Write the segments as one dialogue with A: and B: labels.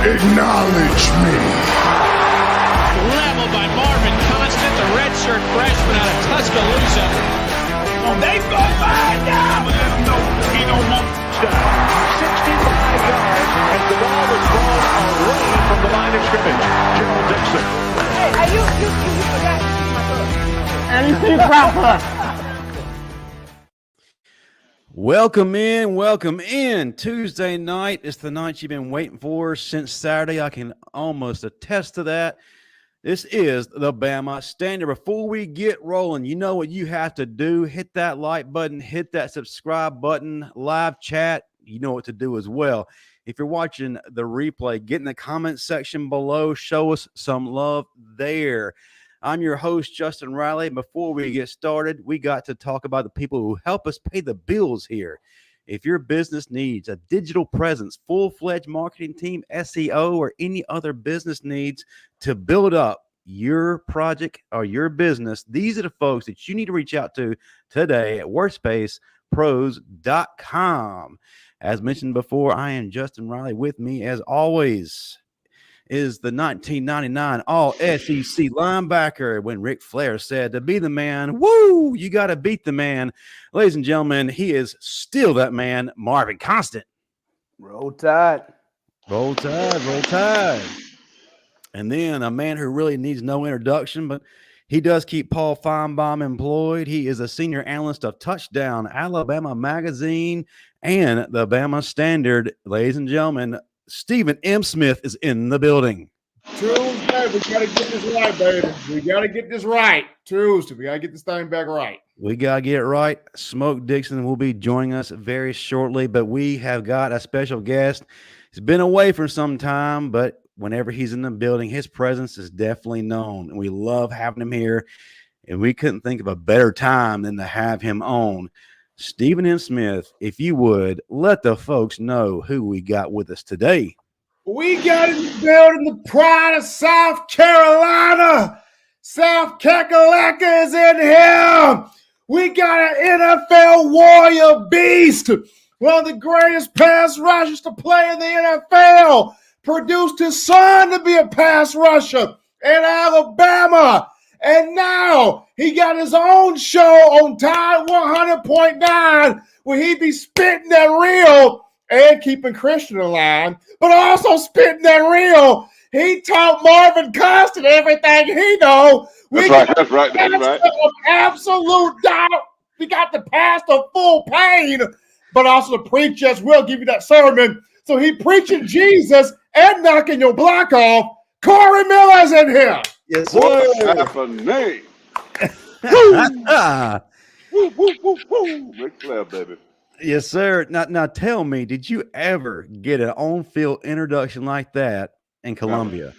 A: Acknowledge me.
B: Leveled by Marvin Constant, the redshirt freshman out of Tuscaloosa. Oh, they go by now. Let him know he don't want to stop. 65 yards as the ball was thrown away from the line of scrimmage. Gerald Dixon.
C: Hey, you forgot to see my book.
D: Welcome in. Tuesday night is the night you've been waiting for since Saturday. I can almost attest to that. This is the Bama Standard. Before we get rolling, you know what you have to do. Hit that like button, hit that subscribe button, live chat. You know what to do as well. If you're watching the replay, get in the comment section below. Show us some love there. I'm your host, Justin Riley. Before we get started, we got to talk about the people who help us pay the bills here. If your business needs a digital presence, full-fledged marketing team, SEO, or any other business needs to build up your project or your business, these are the folks that you need to reach out to today at workspacepros.com. As mentioned before, I am Justin Riley. With me, as always, is the 1999 All-SEC linebacker when Ric Flair said, to be the man, woo, you got to beat the man. Ladies and gentlemen, he is still that man, Marvin Constant.
E: Roll Tide.
D: Roll Tide, Roll Tide. And then a man who really needs no introduction, but he does keep Paul Feinbaum employed. He is a senior analyst of Touchdown, Alabama Magazine, and the Bama Standard. Ladies and gentlemen, Stephen M. Smith is in the building.
F: Tuesday, we got to get this right, baby. We got to get this right. Tuesday, we got to get this thing back right.
D: We got to get it right. Smoke Dixon will be joining us very shortly, but we have got a special guest. He's been away for some time, but whenever he's in the building, his presence is definitely known, and we love having him here, and we couldn't think of a better time than to have him on. Stephen M. Smith, if you would, let the folks know who we got with us today.
F: We got in the building the pride of South Carolina. South Kakalaka is in here. We got an NFL warrior beast. One of the greatest pass rushers to play in the NFL. Produced his son to be a pass rusher in Alabama. And now he got his own show on Tide 100.9 where he be spitting that real and keeping Christian alive, but also spitting that real. He taught Marvin Constant everything he know.
G: That's right.
F: Of absolute doubt. We got the pastor of full pain, but also the preachers will give you that sermon. So he preaching Jesus and knocking your block off. Corey Miller's in here.
D: Yes, sir.
G: What's happening? Woo. Ric Flair, baby.
D: Yes, sir. Now tell me, did you ever get an on-field introduction like that in Columbia?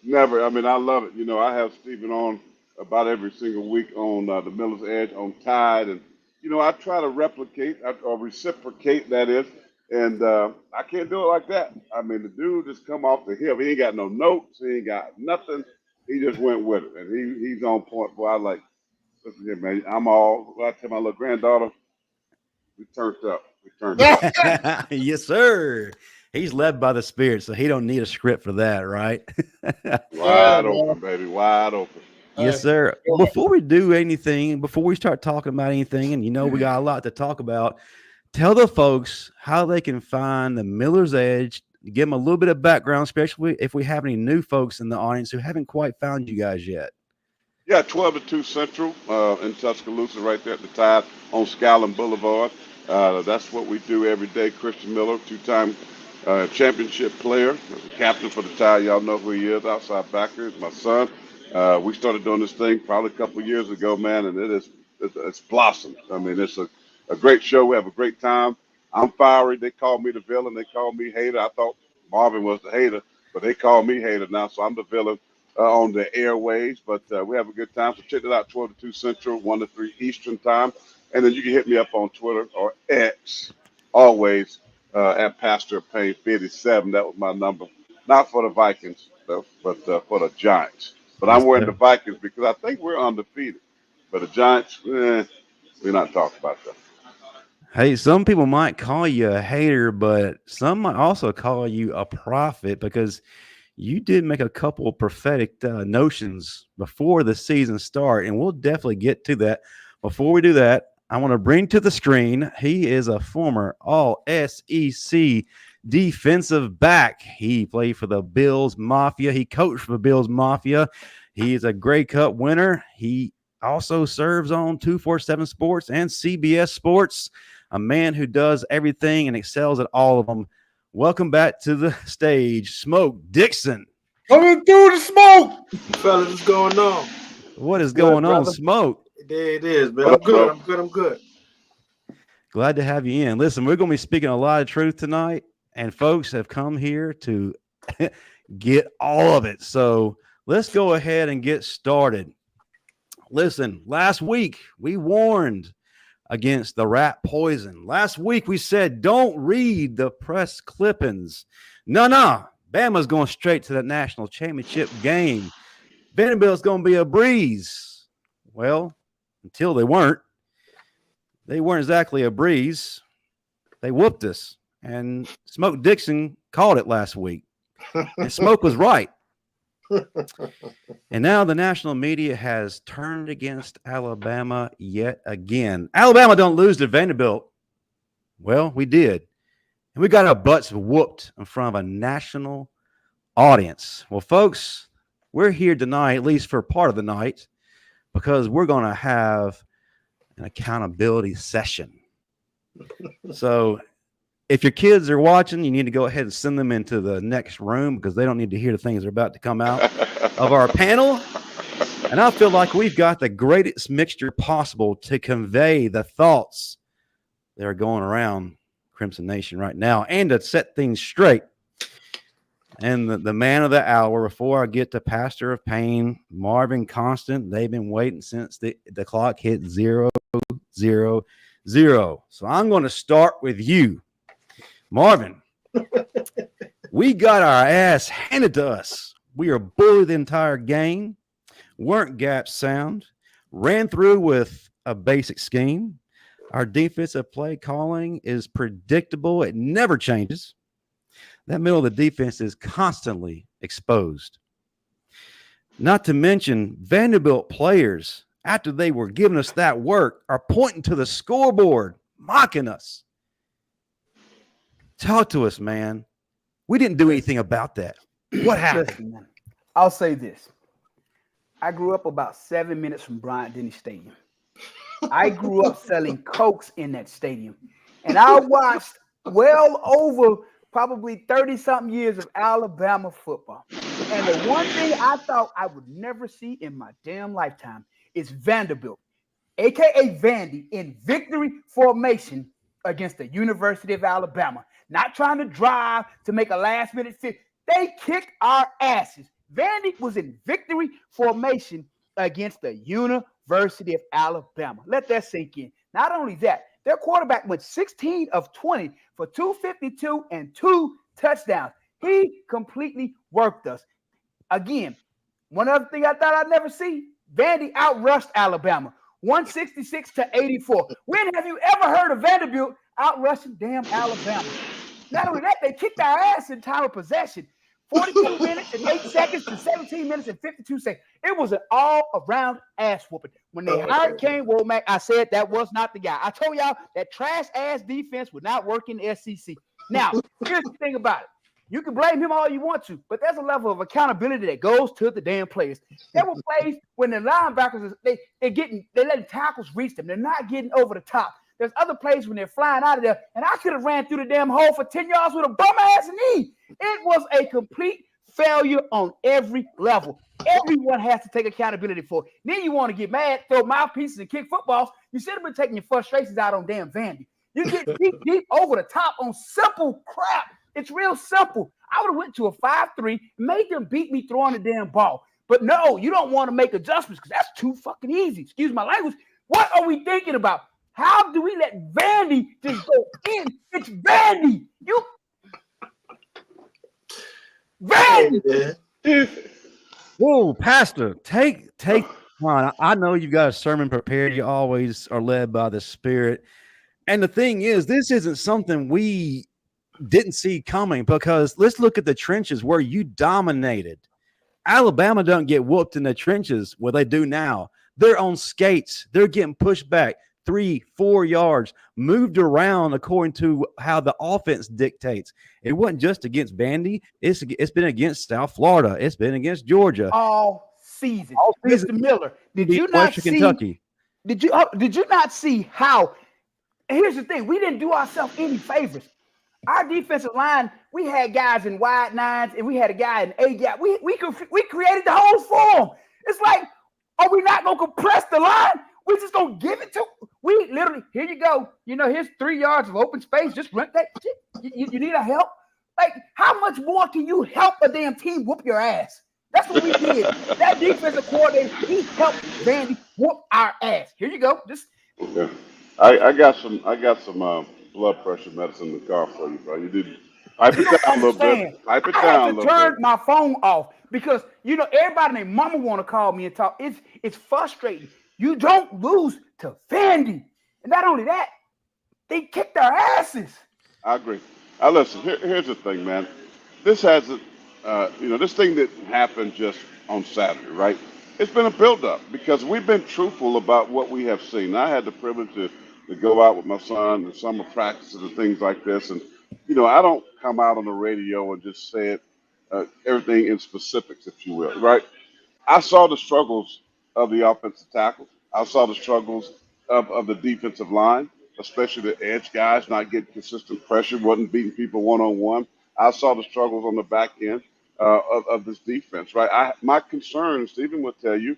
G: Never. I mean, I love it. You know, I have Stephen on about every single week on the Miller's Edge on Tide. And, you know, I try to replicate or reciprocate, that is. And I can't do it like that. I mean, the dude just come off the hip. He ain't got no notes. He ain't got nothing. He just went with it. And he's on point. Boy, I like, listen here, man. I tell my little granddaughter, we turned up.
D: Yes, sir. He's led by the Spirit, so he don't need a script for that, right?
G: Wide open, baby. Wide open.
D: Yes, sir. Before we do anything, before we start talking about anything, and you know we got a lot to talk about, tell the folks how they can find the Miller's Edge. Give them a little bit of background, especially if we have any new folks in the audience who haven't quite found you guys yet.
G: Yeah, 12 to 2 Central in Tuscaloosa, right there at the Tide on Skyland Boulevard. That's what we do every day. Christian Miller, two-time championship player, captain for the Tide. Y'all know who he is, outside backer. It's my son. We started doing this thing probably a couple of years ago, man, and it's blossomed. I mean, it's a great show. We have a great time. I'm fiery. They call me the villain. They call me hater. I thought Marvin was the hater, but they call me hater now, so I'm the villain on the airways. But we have a good time. So check it out, 12 to 2 Central, 1 to 3 Eastern time. And then you can hit me up on Twitter or X, always at Pastor Payne 57. That was my number. Not for the Vikings, though, but for the Giants. But I'm wearing the Vikings because I think we're undefeated. But the Giants, we're not talking about that.
D: Hey, some people might call you a hater, but some might also call you a prophet because you did make a couple of prophetic notions before the season start, and we'll definitely get to that. Before we do that, I want to bring to the screen, he is a former All-SEC defensive back. He played for the Bills Mafia. He coached for the Bills Mafia. He is a Grey Cup winner. He also serves on 247 Sports and CBS Sports, a man who does everything and excels at all of them. Welcome back to the stage, Smoke Dixon.
F: Coming through the smoke.
A: Fellas, what's going on?
D: What is going on,
E: brother.
D: Smoke?
A: There it is, man. I'm good.
D: Glad to have you in. Listen, we're going to be speaking a lot of truth tonight, and folks have come here to get all of it. So let's go ahead and get started. Listen, last week we warned against the rat poison. Last week we said, don't read the press clippings. No. Bama's going straight to the national championship game. Vanderbilt's going to be a breeze. Well, until they weren't. They weren't exactly a breeze. They whooped us. And Smoke Dixon called it last week. And Smoke was right. And now the national media has turned against Alabama yet again. Alabama don't lose to Vanderbilt. Well, we did. And we got our butts whooped in front of a national audience. Well, folks, we're here tonight, at least for part of the night, because we're going to have an accountability session. So if your kids are watching, you need to go ahead and send them into the next room because they don't need to hear the things that are about to come out of our panel. And I feel like we've got the greatest mixture possible to convey the thoughts that are going around Crimson Nation right now and to set things straight. And the man of the hour, before I get to Pastor of Pain, Marvin Constant, they've been waiting since the clock hit 0, 0, 0. So I'm going to start with you. Marvin, we got our ass handed to us. We are bullied the entire game, weren't gap sound, ran through with a basic scheme. Our defensive play calling is predictable. It never changes. That middle of the defense is constantly exposed. Not to mention Vanderbilt players, after they were giving us that work, are pointing to the scoreboard, mocking us. Talk to us, man. We didn't do anything about that. What happened?
E: Listen, man, I'll say this. I grew up about 7 minutes from Bryant-Denny Stadium. I grew up selling Cokes in that stadium. And I watched well over probably 30-something years of Alabama football. And the one thing I thought I would never see in my damn lifetime is Vanderbilt, a.k.a. Vandy, in victory formation against the University of Alabama. Not trying to drive to make a last-minute fit. They kicked our asses. Vandy was in victory formation against the University of Alabama. Let that sink in. Not only that, their quarterback went 16 of 20 for 252 and 2 touchdowns. He completely worked us. Again, one other thing I thought I'd never see, Vandy outrushed Alabama, 166 to 84. When have you ever heard of Vanderbilt outrushing damn Alabama? Not only that, they kicked our ass in time of possession. 42 minutes and 8 seconds to 17 minutes and 52 seconds. It was an all-around ass whooping. When they hired Kane, Wommack, I said that was not the guy. I told y'all that trash-ass defense would not work in the SEC. Now, here's the thing about it. You can blame him all you want to, but there's a level of accountability that goes to the damn players. There were plays when the linebackers, they letting tackles reach them. They're not getting over the top. There's other plays when they're flying out of there, and I could have ran through the damn hole for 10 yards with a bum-ass knee. It was a complete failure on every level. Everyone has to take accountability for it. Then you want to get mad, throw mouthpieces, and kick footballs. You should have been taking your frustrations out on damn Vandy. You get deep over the top on simple crap. It's real simple. I would have went to a 5-3, made them beat me throwing the damn ball. But no, you don't want to make adjustments because that's too fucking easy. Excuse my language. What are we thinking about? How do we let Vandy just go in? It's Vandy. Vandy.
D: Whoa, Pastor, take on. I know you've got a sermon prepared. You always are led by the Spirit. And the thing is, this isn't something we didn't see coming, because let's look at the trenches where you dominated. Alabama don't get whooped in the trenches where they do now. They're on skates. They're getting pushed back 3-4 yards, moved around according to how the offense dictates. It wasn't just against Vandy. It's been against South Florida. It's been against Georgia.
E: All season.
D: season.
E: Mr. Miller, did you not
D: Western
E: see?
D: Kentucky.
E: Did you not see how? Here's the thing: we didn't do ourselves any favors. Our defensive line, we had guys in wide nines, and we had a guy in A gap. We created the whole form. It's like, are we not gonna compress the line? We're just gonna give it to. We literally, here you go. Here's 3 yards of open space. Just run that shit. You need a help. Like, how much more can you help a damn team whoop your ass? That's what we did. That defensive coordinator, he helped Vandy whoop our ass. Here you go. Just.
G: Okay. I got some blood pressure medicine in the car for you, bro. You did pipe it down a little bit. Pipe it down a little bit.
E: I had to turn my phone off because everybody named Mama want to call me and talk. It's frustrating. You don't lose to Vandy, and not only that, they kicked our asses.
G: I agree. Listen. Here's the thing, man. This hasn't, this thing that happened just on Saturday, right? It's been a build-up because we've been truthful about what we have seen. I had the privilege to go out with my son in summer practices and things like this. And, I don't come out on the radio and just say it, everything in specifics, if you will, right? I saw the struggles of the offensive tackles. I saw the struggles of the defensive line, especially the edge guys not getting consistent pressure, wasn't beating people one-on-one. I saw the struggles on the back end of this defense, right? My concern, Stephen will tell you,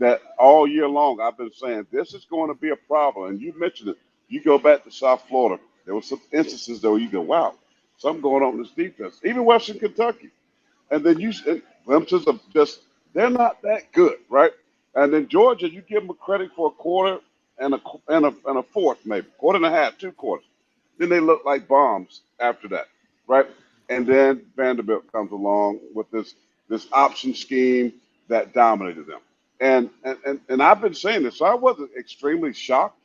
G: that all year long I've been saying this is going to be a problem. And you mentioned it. You go back to South Florida, there were some instances though you go, wow, something going on in this defense. Even Western Kentucky. And then you glimpses of just, they're not that good, right? And then Georgia, you give them a credit for a quarter and a fourth, maybe quarter and a half, 2 quarters. Then they look like bombs after that, right? And then Vanderbilt comes along with this option scheme that dominated them. And I've been saying this, so I wasn't extremely shocked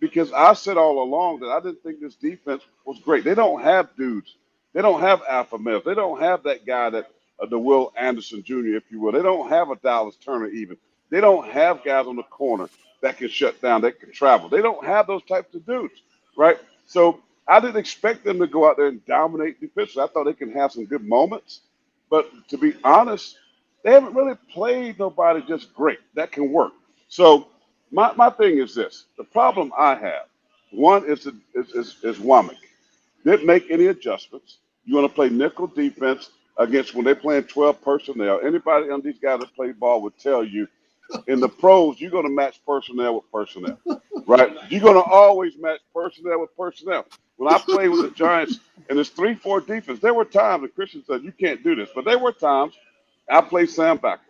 G: because I said all along that I didn't think this defense was great. They don't have dudes. They don't have alpha males. They don't have that guy that the Will Anderson Jr., if you will. They don't have a Dallas Turner even. They don't have guys on the corner that can shut down, that can travel. They don't have those types of dudes, right? So I didn't expect them to go out there and dominate defensively. I thought they can have some good moments. But to be honest, they haven't really played nobody just great that can work. So my thing is this. The problem I have, one is Wommack. Didn't make any adjustments. You want to play nickel defense against when they're playing 12 personnel. Anybody on these guys that play ball would tell you in the pros, you're going to match personnel with personnel, right? You're going to always match personnel with personnel. When I played with the Giants and it's 3-4 defense, there were times, and Christian said, you can't do this, but there were times I played Sam back.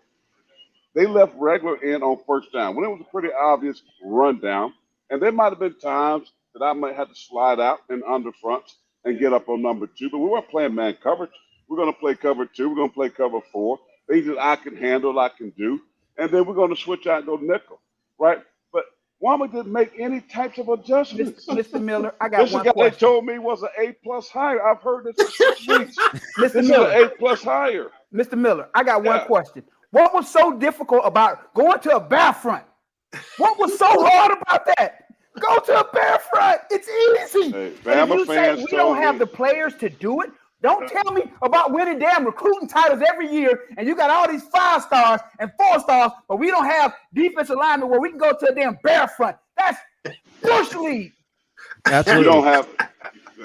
G: They left regular in on first down when it was a pretty obvious rundown. And there might have been times that I might have to slide out in under fronts and get up on number 2, but we weren't playing man coverage. We're going to play cover 2. We're going to play cover 4. Things that I can handle, I can do. And then we're going to switch out and go nickel, right? But Wommack didn't make any types of adjustments.
E: Mr. Miller, I got one
G: guy
E: question.
G: They told me was an A+ hire. I've heard this for 6 weeks.
E: Mr.
G: This
E: Miller,
G: is an A+ hire.
E: Mr. Miller, I got one question. What was so difficult about going to a bear front? What was so hard about that? Go to a bear front. It's easy.
G: Hey,
E: and if you say we don't have the players to do it, don't tell me about winning damn recruiting titles every year and you got all these 5 stars and 4 stars, but we don't have defensive linemen where we can go to a damn bear front. That's bush league.
D: Absolutely.
G: We don't have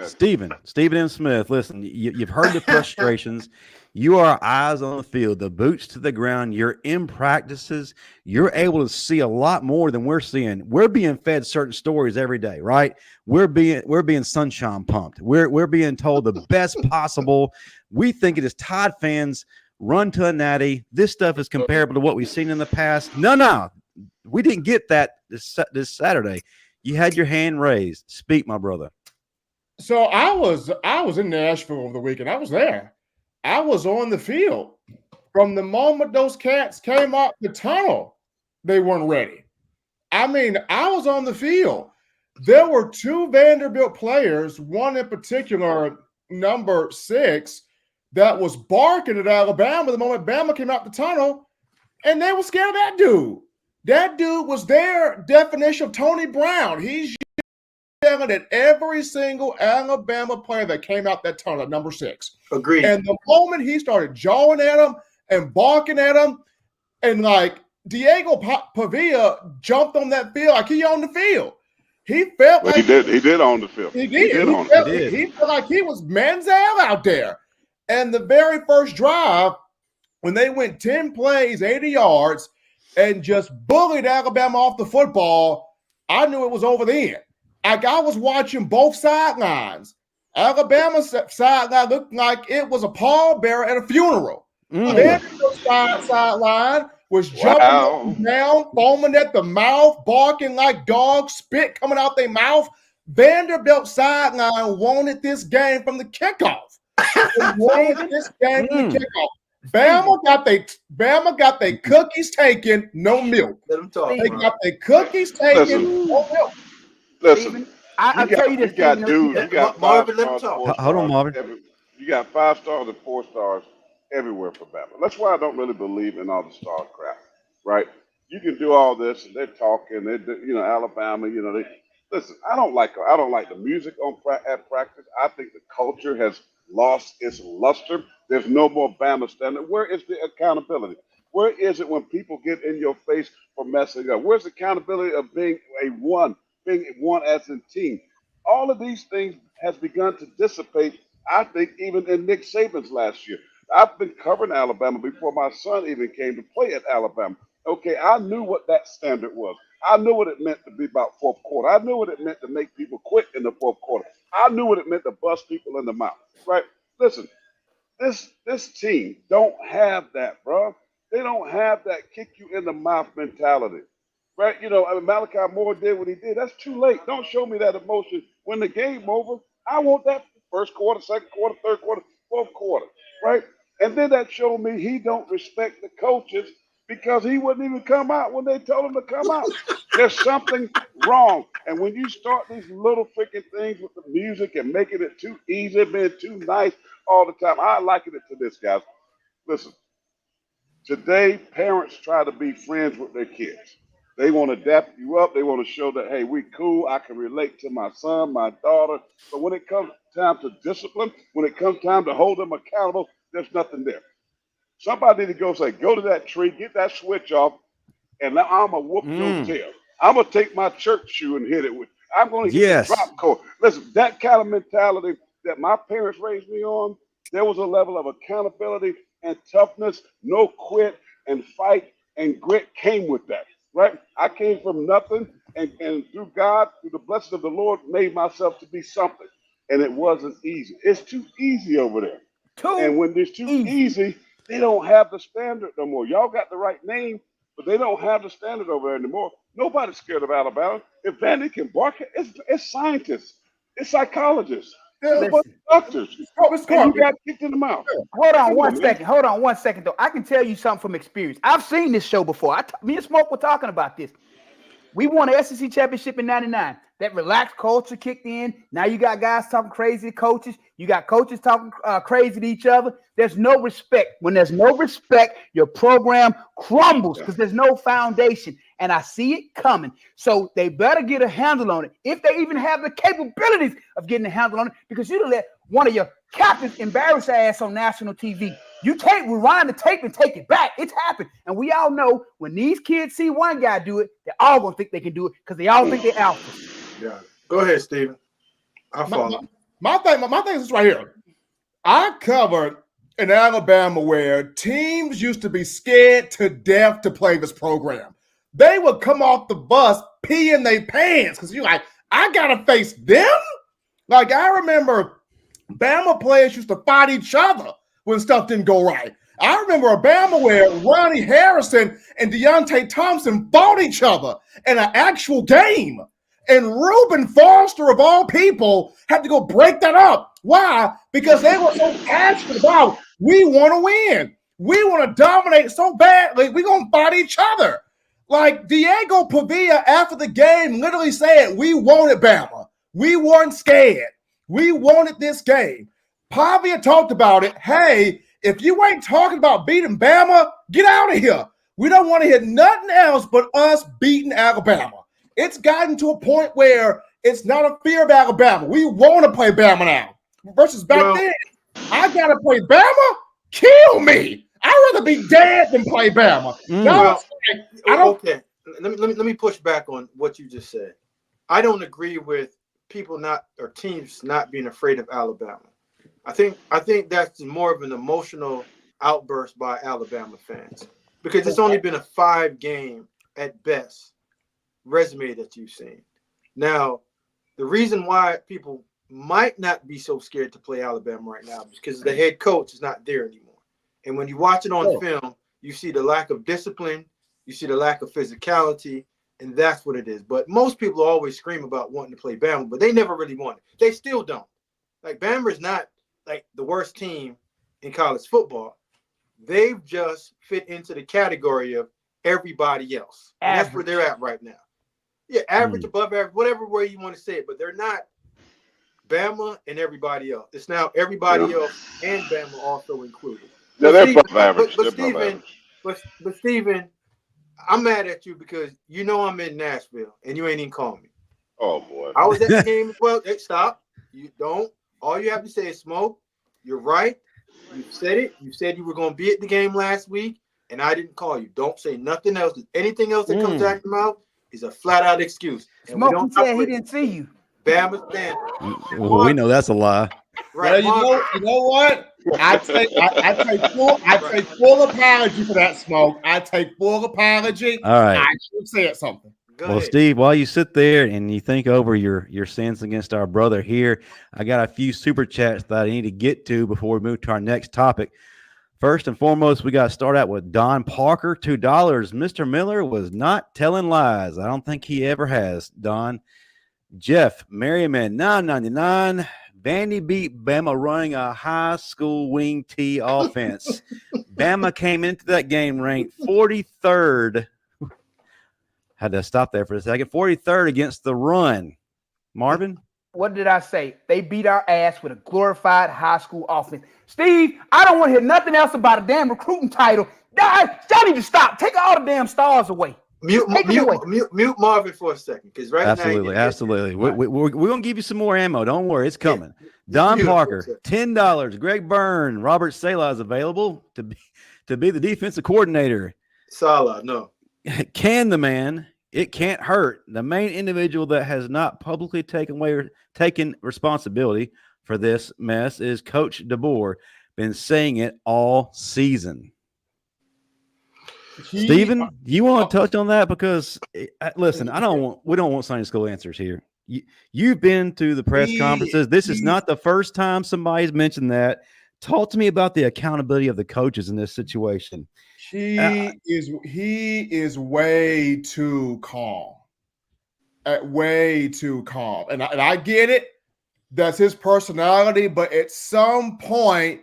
D: Stephen M. Smith, listen, you've heard the frustrations. You are eyes on the field, the boots to the ground. You're in practices. You're able to see a lot more than we're seeing. We're being fed certain stories every day, right? We're being sunshine pumped. We're being told the best possible. We think it is Tide fans run to a natty. This stuff is comparable to what we've seen in the past. No, we didn't get that this Saturday. You had your hand raised. Speak, my brother.
F: So I was in Nashville over the weekend. I was there. I was on the field. From the moment those cats came out the tunnel, they weren't ready. I mean, I was on the field. there were two Vanderbilt players, one in particular, number 6, that was barking at Alabama the moment Bama came out the tunnel, and they were scared of that dude. That dude was their definition of Tony Brown. He's yelling at every single Alabama player that came out that tunnel at number 6.
A: Agreed.
F: And the moment he started jawing at him and barking at him, and like Diego Pavia jumped on that field like he owned the field. He felt like
G: he did own the field.
F: He felt like he was Manziel out there. And the very first drive, when they went 10 plays, 80 yards, and just bullied Alabama off the football, I knew it was over then. Like I was watching both sidelines. Alabama's sideline looked like it was a pallbearer at a funeral. Vanderbilt's sideline was jumping up and down, foaming at the mouth, barking like dogs, spit coming out their mouth. Vanderbilt sideline wanted this game from the kickoff. Bama got their cookies taken, no milk.
A: Let them talk.
F: They got their cookies taken, no milk.
G: Listen,
E: I'll tell you this.
G: You got dudes. You got
A: Marvin, let him
G: 5 stars.
A: talk.
D: Hold on, Marvin.
G: You got 5 stars and 4 stars everywhere for Bama. That's why I don't really believe in all the star crap, right? You can do all this, and they're talking. Alabama. Listen. I don't like the music at practice. I think the culture has lost its luster. There's no more Bama Standard. Where is the accountability? Where is it when people get in your face for messing up? Where's the accountability of being one as a team? All of these things has begun to dissipate, I think, even in Nick Saban's last year. I've been covering Alabama before my son even came to play at Alabama. Okay, I knew what that standard was. I knew what it meant to be about fourth quarter. I knew what it meant to make people quit in the fourth quarter. I knew what it meant to bust people in the mouth, right? Listen, this team don't have that, bro. They don't have that kick you in the mouth mentality, right? Malachi Moore did what he did. That's too late. Don't show me that emotion when the game over. I want that first quarter, second quarter, third quarter, fourth quarter, right? And then that showed me he don't respect the coaches because he wouldn't even come out when they told him to come out. There's something wrong. And when you start these little freaking things with the music and making it too easy, being too nice all the time, I liken it to this, guys. Listen, today parents try to be friends with their kids. They want to dap you up. They want to show that, hey, we cool. I can relate to my son, my daughter. But when it comes time to discipline, when it comes time to hold them accountable, there's nothing there. Somebody need to go to that tree, get that switch off, and now I'm going to whoop your tail. I'm going to take my church shoe and hit it with. I'm going to hit the drop cord. Listen, that kind of mentality that my parents raised me on, there was a level of accountability and toughness, no quit and fight and grit came with that, right? I came from nothing, and through God, through the blessings of the Lord, made myself to be something. And it wasn't easy. It's too easy over there. And when it's too easy, they don't have the standard no more. Y'all got the right name, but they don't have the standard over there anymore. Nobody's scared of Alabama. If Vandy can bark, it's scientists, it's psychologists, it's doctors. You got kicked in the mouth.
E: Hold on one second, though. I can tell you something from experience. I've seen this show before. Me and Smoke were talking about this. We won the SEC championship in '99. That relaxed culture kicked in. Now you got guys talking crazy to coaches. You got coaches talking crazy to each other. There's no respect. When there's no respect, your program crumbles because there's no foundation. And I see it coming. So they better get a handle on it if they even have the capabilities of getting a handle on it, because you let one of your captains embarrass their ass on national TV. You can't rewind the tape and take it back. It's happened. And we all know when these kids see one guy do it, they're all going to think they can do it because they all think they're alpha.
A: Yeah. Go ahead, Steven. I follow.
F: My thing is right here. I covered in Alabama where teams used to be scared to death to play this program. They would come off the bus peeing their pants because you're like, I got to face them? Like, I remember Bama players used to fight each other when stuff didn't go right. I remember a Bama where Ronnie Harrison and Deontay Thompson fought each other in an actual game. And Reuben Foster, of all people, had to go break that up. Why? Because they were so passionate about, we want to win. We want to dominate so badly, we're going to fight each other. Like Diego Pavia after the game literally said, we wanted Bama. We weren't scared. We wanted this game. Pavia talked about it. Hey, if you ain't talking about beating Bama, get out of here. We don't want to hear nothing else but us beating Alabama. It's gotten to a point where it's not a fear of Alabama. We want to play Bama now. Versus back then, I got to play Bama? Kill me. I'd rather be dead than play Bama.
A: Well, okay. Let me push back on what you just said. I don't agree with people not or teams not being afraid of Alabama. I think that's more of an emotional outburst by Alabama fans because it's only been a 5-game at best resume that you've seen. Now, the reason why people might not be so scared to play Alabama right now is because the head coach is not there anymore. And when you watch it on film, you see the lack of discipline, you see the lack of physicality, and that's what it is. But most people always scream about wanting to play Bama, but they never really want it. They still don't. Like, Bama is not like the worst team in college football. They've just fit into the category of everybody else. And that's where they're at right now. Yeah, average, above average, whatever way you want to say it, but they're not Bama and everybody else. It's now everybody else and Bama also included.
G: Yeah, they're above average.
A: But Steven, I'm mad at you because you know I'm in Nashville and you ain't even called me.
G: Oh boy.
A: I was at the game as well. Hey, stop. You don't. All you have to say is Smoke. You're right. You said it. You said you were going to be at the game last week, and I didn't call you. Don't say nothing else. Anything else that comes out your mouth is a flat-out excuse. And
E: Smoke, he said he didn't see you.
A: Bama Standard.
D: Well, we know that's a lie.
F: Right. Well, you know what? I take full apology for that, Smoke. I take full apology.
D: All right.
F: I should have said something.
D: Well, Steve, while you sit there and you think over your sins against our brother here, I got a few super chats that I need to get to before we move to our next topic. First and foremost, we got to start out with Don Parker, $2. Mr. Miller was not telling lies. I don't think he ever has, Don. Jeff Merriman, $9.99. Vandy beat Bama running a high school wing T offense. Bama came into that game ranked 43rd. Had to stop there for a second. 43rd against the run. Marvin?
E: What did I say? They beat our ass with a glorified high school offense. Steve, I don't want to hear nothing else about a damn recruiting title. Y'all need to stop. Take all the damn stars away.
A: Mute Marvin for a second, because
D: absolutely. We're going to give you some more ammo. Don't worry, it's coming. Don Parker, $10. Greg Byrne, Robert Sala is available to be the defensive coordinator.
A: Sala, no.
D: Can the man? It can't hurt. The main individual that has not publicly taken responsibility for this mess is Coach DeBoer. Been saying it all season. Steven, you want to touch on that? Because listen, we don't want Sunday school answers here. You've been to the press conferences. This is not the first time somebody's mentioned that. Talk to me about the accountability of the coaches in this situation.
F: He is way too calm. Way too calm. And I get it. That's his personality. But at some point,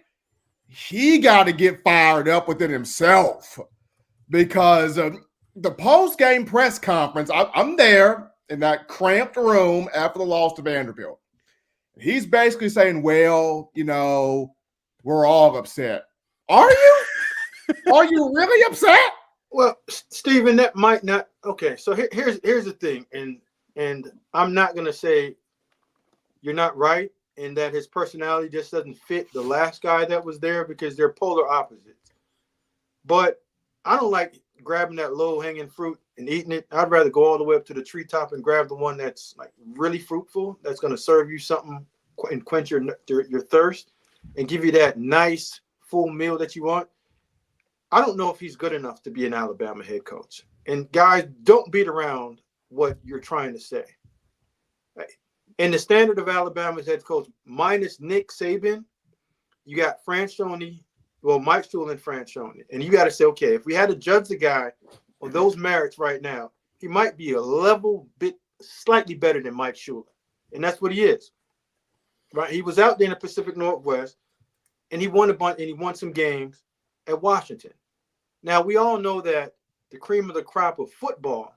F: he got to get fired up within himself. Because the post-game press conference, I'm there in that cramped room after the loss to Vanderbilt. He's basically saying, well, we're all upset. Are you? Are you really upset?
A: Well, Steven, that might not. Okay, so here's the thing, and I'm not gonna say you're not right in that his personality just doesn't fit the last guy that was there because they're polar opposites. But I don't like grabbing that low hanging fruit and eating it. I'd rather go all the way up to the treetop and grab the one that's like really fruitful, that's gonna serve you something and quench your thirst and give you that nice full meal that you want. I don't know if he's good enough to be an Alabama head coach. And guys, don't beat around what you're trying to say. In the standard of Alabama's head coach, minus Nick Saban, you got Mike Shula and Fran Shoney. And you got to say, okay, if we had to judge the guy on those merits right now, he might be a bit slightly better than Mike Shula. And that's what he is. Right? He was out there in the Pacific Northwest, and he won a bunch, and he won some games at Washington. Now, we all know that the cream of the crop of football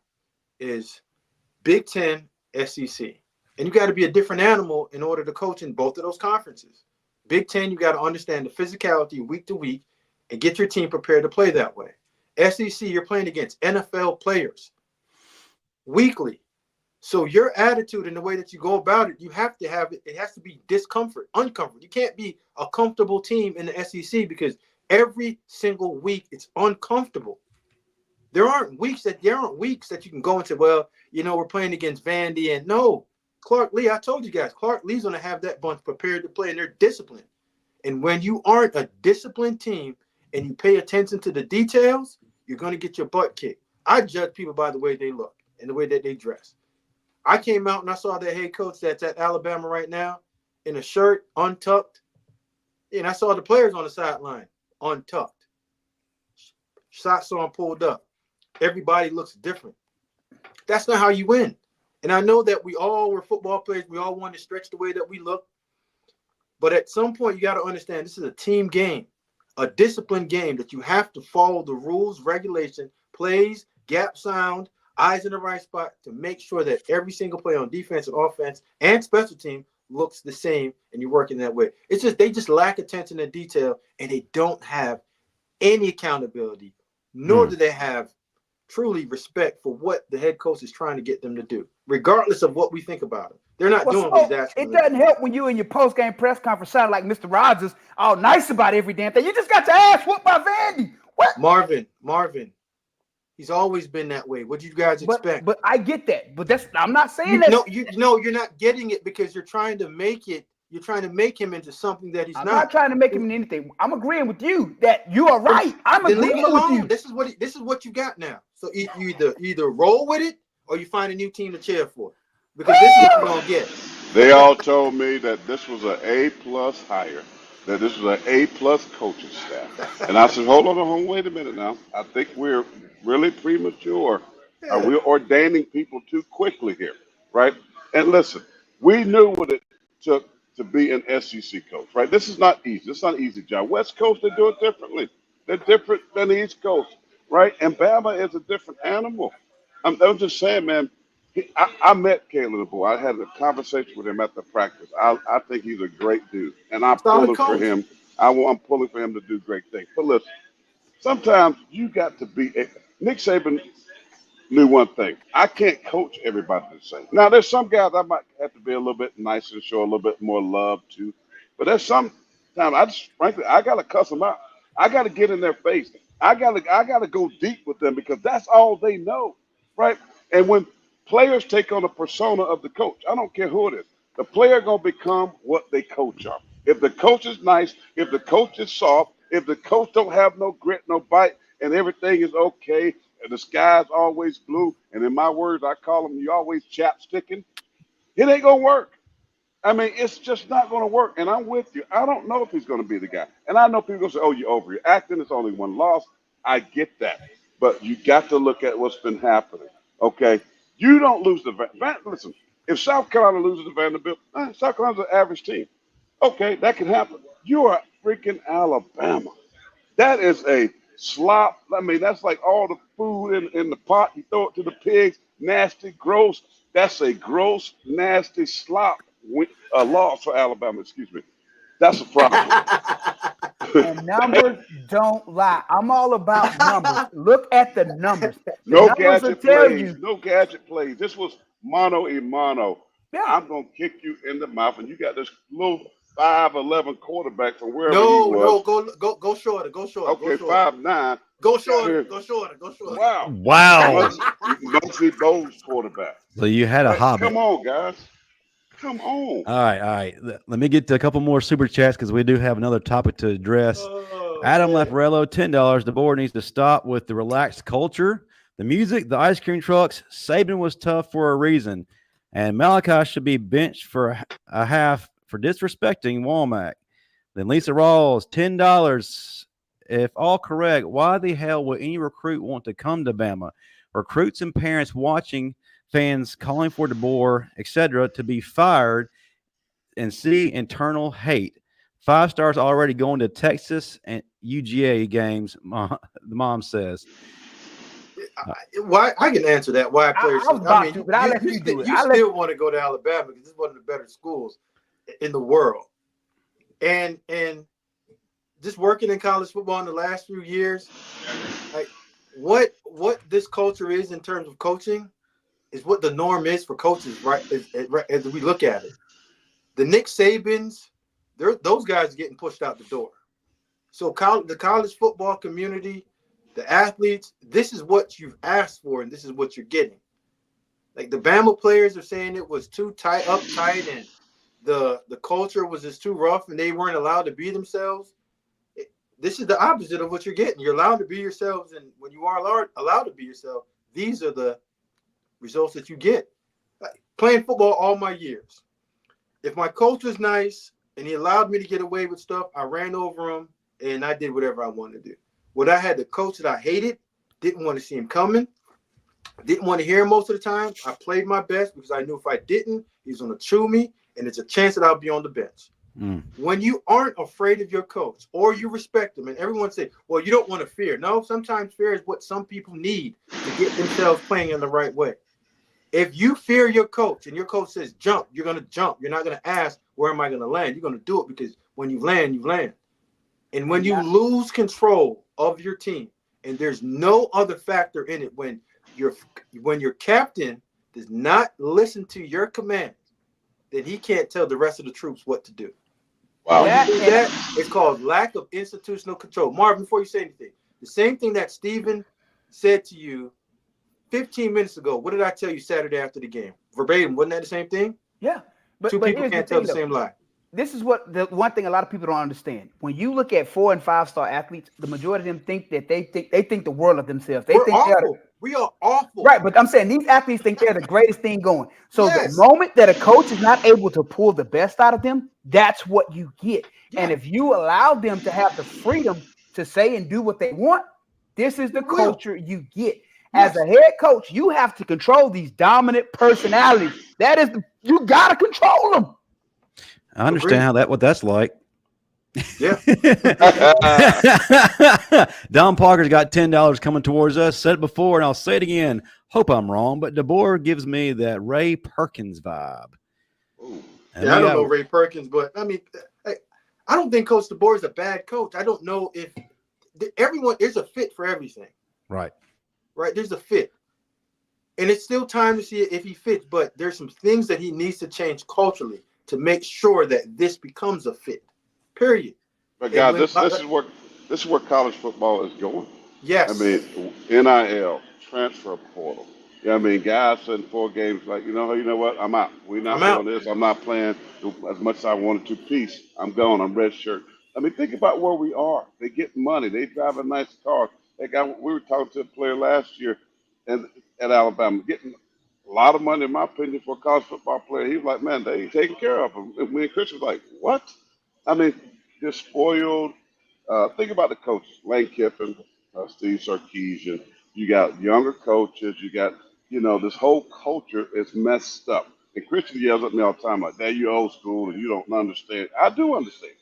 A: is Big Ten, SEC. And you got to be a different animal in order to coach in both of those conferences. Big Ten, you got to understand the physicality week to week and get your team prepared to play that way. SEC, you're playing against NFL players weekly. So your attitude and the way that you go about it, you have to have it. It has to be uncomfort. You can't be a comfortable team in the SEC because every single week it's uncomfortable. There aren't weeks that you can go and say, well, we're playing against Vandy, and no, Clark Lee. I told you guys, Clark Lee's going to have that bunch prepared to play, and they're disciplined. And when you aren't a disciplined team and you pay attention to the details, you're going to get your butt kicked. I judge people by the way they look and the way that they dress. I came out and I saw that head coach that's at Alabama right now in a shirt, untucked. And I saw the players on the sideline, untucked. Socks on pulled up. Everybody looks different. That's not how you win. And I know that we all were football players. We all wanted to stretch the way that we look. But at some point, you got to understand this is a team game, a disciplined game that you have to follow the rules, regulation, plays, gap sound, eyes in the right spot to make sure that every single play on defense and offense and special team looks the same, and you're working that way. It's just they just lack attention to detail, and they don't have any accountability, nor do they have truly respect for what the head coach is trying to get them to do, regardless of what we think about it. They're not doing what he's asking
E: It
A: them.
E: doesn't help when you in your post-game press conference sound like Mr. Rogers, all nice about every damn thing. You just got your ass whooped by Vandy. What?
A: Marvin. He's always been that way. What do you guys expect?
E: But I get that. But I'm not saying that.
A: No, you're not getting it because you're trying to make it. You're trying to make him into something that he's not.
E: I'm not trying to make him into anything. I'm agreeing with you that you are right. I'm
A: Then
E: agreeing
A: leave it
E: with
A: alone.
E: you.
A: This is what you got now. So you either roll with it or you find a new team to cheer for, because this is what you're gonna get.
G: They all told me that this was an A+ hire, that this was an A+ coaching staff. And I said, hold on, wait a minute now. I think we're really premature. We're ordaining people too quickly here, right? And listen, we knew what it took to be an SEC coach, right? This is not easy. It's not an easy job. West Coast, they do it differently. They're different than the East Coast, right? And Bama is a different animal. I'm just saying, man, I met Kalen, DeBoer. I had a conversation with him at the practice. I think he's a great dude, and I'm pulling for him. I'm pulling for him to do great things. But listen, sometimes you got to be Nick Saban knew one thing. I can't coach everybody the same. Now, there's some guys I might have to be a little bit nicer and show a little bit more love to. But there's some times I got to cuss them out. I got to get in their face. I got to go deep with them because that's all they know, right? And when players take on the persona of the coach, I don't care who it is, the player going to become what they coach on. If the coach is nice, if the coach is soft, if the coach don't have no grit, no bite, and everything is okay, and the sky's always blue, and in my words, I call them, you always chapsticking, it ain't going to work. I mean, it's just not going to work. And I'm with you. I don't know if he's going to be the guy. And I know people going to say, oh, you're overreacting. It's only one loss. I get that. But you got to look at what's been happening, okay? You don't lose listen, if South Carolina loses to Vanderbilt, South Carolina's an average team. Okay, that can happen. You are freaking Alabama. That is a slop. I mean, that's like all the food in the pot. You throw it to the pigs. Nasty, gross. That's a gross, nasty slop. A loss for Alabama, excuse me. That's a problem.
E: And numbers don't lie. I'm all about numbers. Look at the numbers.
G: No gadget plays. No gadget plays. This was mano a mano. Yeah. I'm going to kick you in the mouth, and you got this little 5'11" quarterback from wherever he was.
A: No, go shorter. Go shorter.
G: Okay, 5'9".
A: Go shorter.
G: Wow. Mostly those quarterbacks.
D: So you had a hobby.
G: Come on, guys. Come on.
D: All right. Let me get to a couple more super chats because we do have another topic to address. Adam Leporello, $10. DeBoer needs to stop with the relaxed culture, the music, the ice cream trucks. Saban was tough for a reason. And Malachi should be benched for a half for disrespecting Wommack. Then Lisa Rawls, $10. If all correct, why the hell would any recruit want to come to Bama? Recruits and parents watching, fans calling for DeBoer, etc., to be fired and see internal hate. 5 stars already going to Texas and UGA games, the mom says.
A: Why I can answer that. Why players?
E: I was about to, but I'll let you do it.
A: You still want to go to Alabama because it's one of the better schools in the world, and just working in college football in the last few years, like what this culture is in terms of coaching is what the norm is for coaches, right? As we look at it, the Nick Sabans, those guys are getting pushed out the door. So the college football community, the athletes, this is what you've asked for, and this is what you're getting. Like the Bama players are saying it was too uptight, and the culture was just too rough, and they weren't allowed to be themselves. This is the opposite of what you're getting. You're allowed to be yourselves, and when you are allowed to be yourself, these are the results that you get. Like, playing football all my years, if my coach was nice and he allowed me to get away with stuff, I ran over him and I did whatever I wanted to do. When I had the coach that I hated, didn't want to see him coming, didn't want to hear him most of the time, I played my best because I knew if I didn't, he was going to chew me, and it's a chance that I'll be on the bench. When you aren't afraid of your coach or you respect him, and everyone say, well, you don't want to fear. No, sometimes fear is what some people need to get themselves playing in the right way. If you fear your coach and your coach says jump, you're going to jump. You're not going to ask, where am I going to land? You're going to do it because when you land, you land. And when you lose control of your team, and there's no other factor in it, when your captain does not listen to your commands, then he can't tell the rest of the troops what to do.
G: Wow.
A: That is called lack of institutional control. Marvin, before you say anything, the same thing that Steven said to you 15 minutes ago, what did I tell you Saturday after the game? Verbatim, wasn't that the same thing?
E: Yeah. But
A: Two people can't tell the same lie.
E: This is what the one thing a lot of people don't understand. When you look at 4- and 5-star athletes, the majority of them think that they think the world of themselves. We're
A: awful. We are awful.
E: Right, but I'm saying these athletes think they're the greatest thing going. So
A: Yes.
E: the moment that a coach is not able to pull the best out of them, that's what you get. Yeah. And if you allow them to have the freedom to say and do what they want, this is the culture you get. As a head coach, you have to control these dominant personalities. You got to control them.
D: I understand what that's like.
A: Yeah.
D: Don Parker's got $10 coming towards us. Said it before, and I'll say it again. Hope I'm wrong, but DeBoer gives me that Ray Perkins vibe.
A: I don't know Ray Perkins, but I mean, I don't think Coach DeBoer is a bad coach. I don't know if there's a fit for everything.
D: Right.
A: There's a fit. And it's still time to see if he fits, but there's some things that he needs to change culturally to make sure that this becomes a fit. Period.
G: But God, this is where college football is going.
A: Yes.
G: I mean, NIL, transfer portal. Yeah, I mean, guys in 4 games like, you know what? I'm out. We're not doing this. I'm not playing as much as I wanted to. Peace. I'm gone. I'm red shirt. I mean, think about where we are. They get money. They drive a nice car. We were talking to a player last year at Alabama, getting a lot of money, in my opinion, for a college football player. He was like, man, they ain't taking care of him. And me and Chris was like, what? I mean, they're spoiled. Think about the coaches, Lane Kiffin, Steve Sarkisian. You got younger coaches. You got, this whole culture is messed up. And Christian yells at me all the time like, Dad, you're old school and you don't understand. I do understand.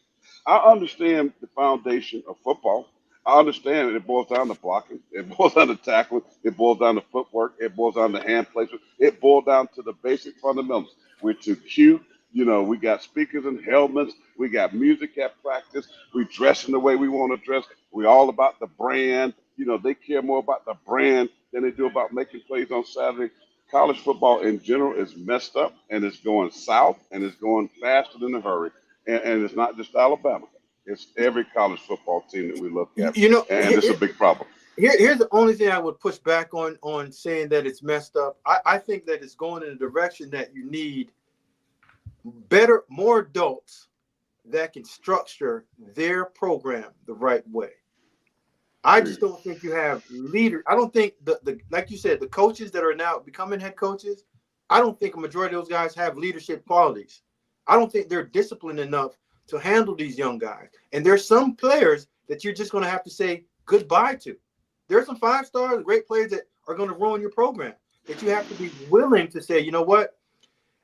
G: I understand the foundation of football. I understand it boils down to blocking. It boils down to tackling. It boils down to footwork. It boils down to hand placement. It boils down to the basic fundamentals. We're too cute. We got speakers and helmets. We got music at practice. We dress in the way we want to dress. We're all about the brand. They care more about the brand than they do about making plays on Saturday. College football in general is messed up, and it's going south, and it's going faster than a hurry. And it's not just Alabama. It's every college football team that we look at. And it's a big problem.
A: Here's the only thing I would push back on saying that it's messed up. I think that it's going in a direction that you need more adults that can structure their program the right way. I just don't think you have leaders. I don't think the like you said, the coaches that are now becoming head coaches, I don't think a majority of those guys have leadership qualities. I don't think they're disciplined enough to handle these young guys. And there's some players that you're just going to have to say goodbye to. There's some 5-star great players that are going to ruin your program, that you have to be willing to say, you know what,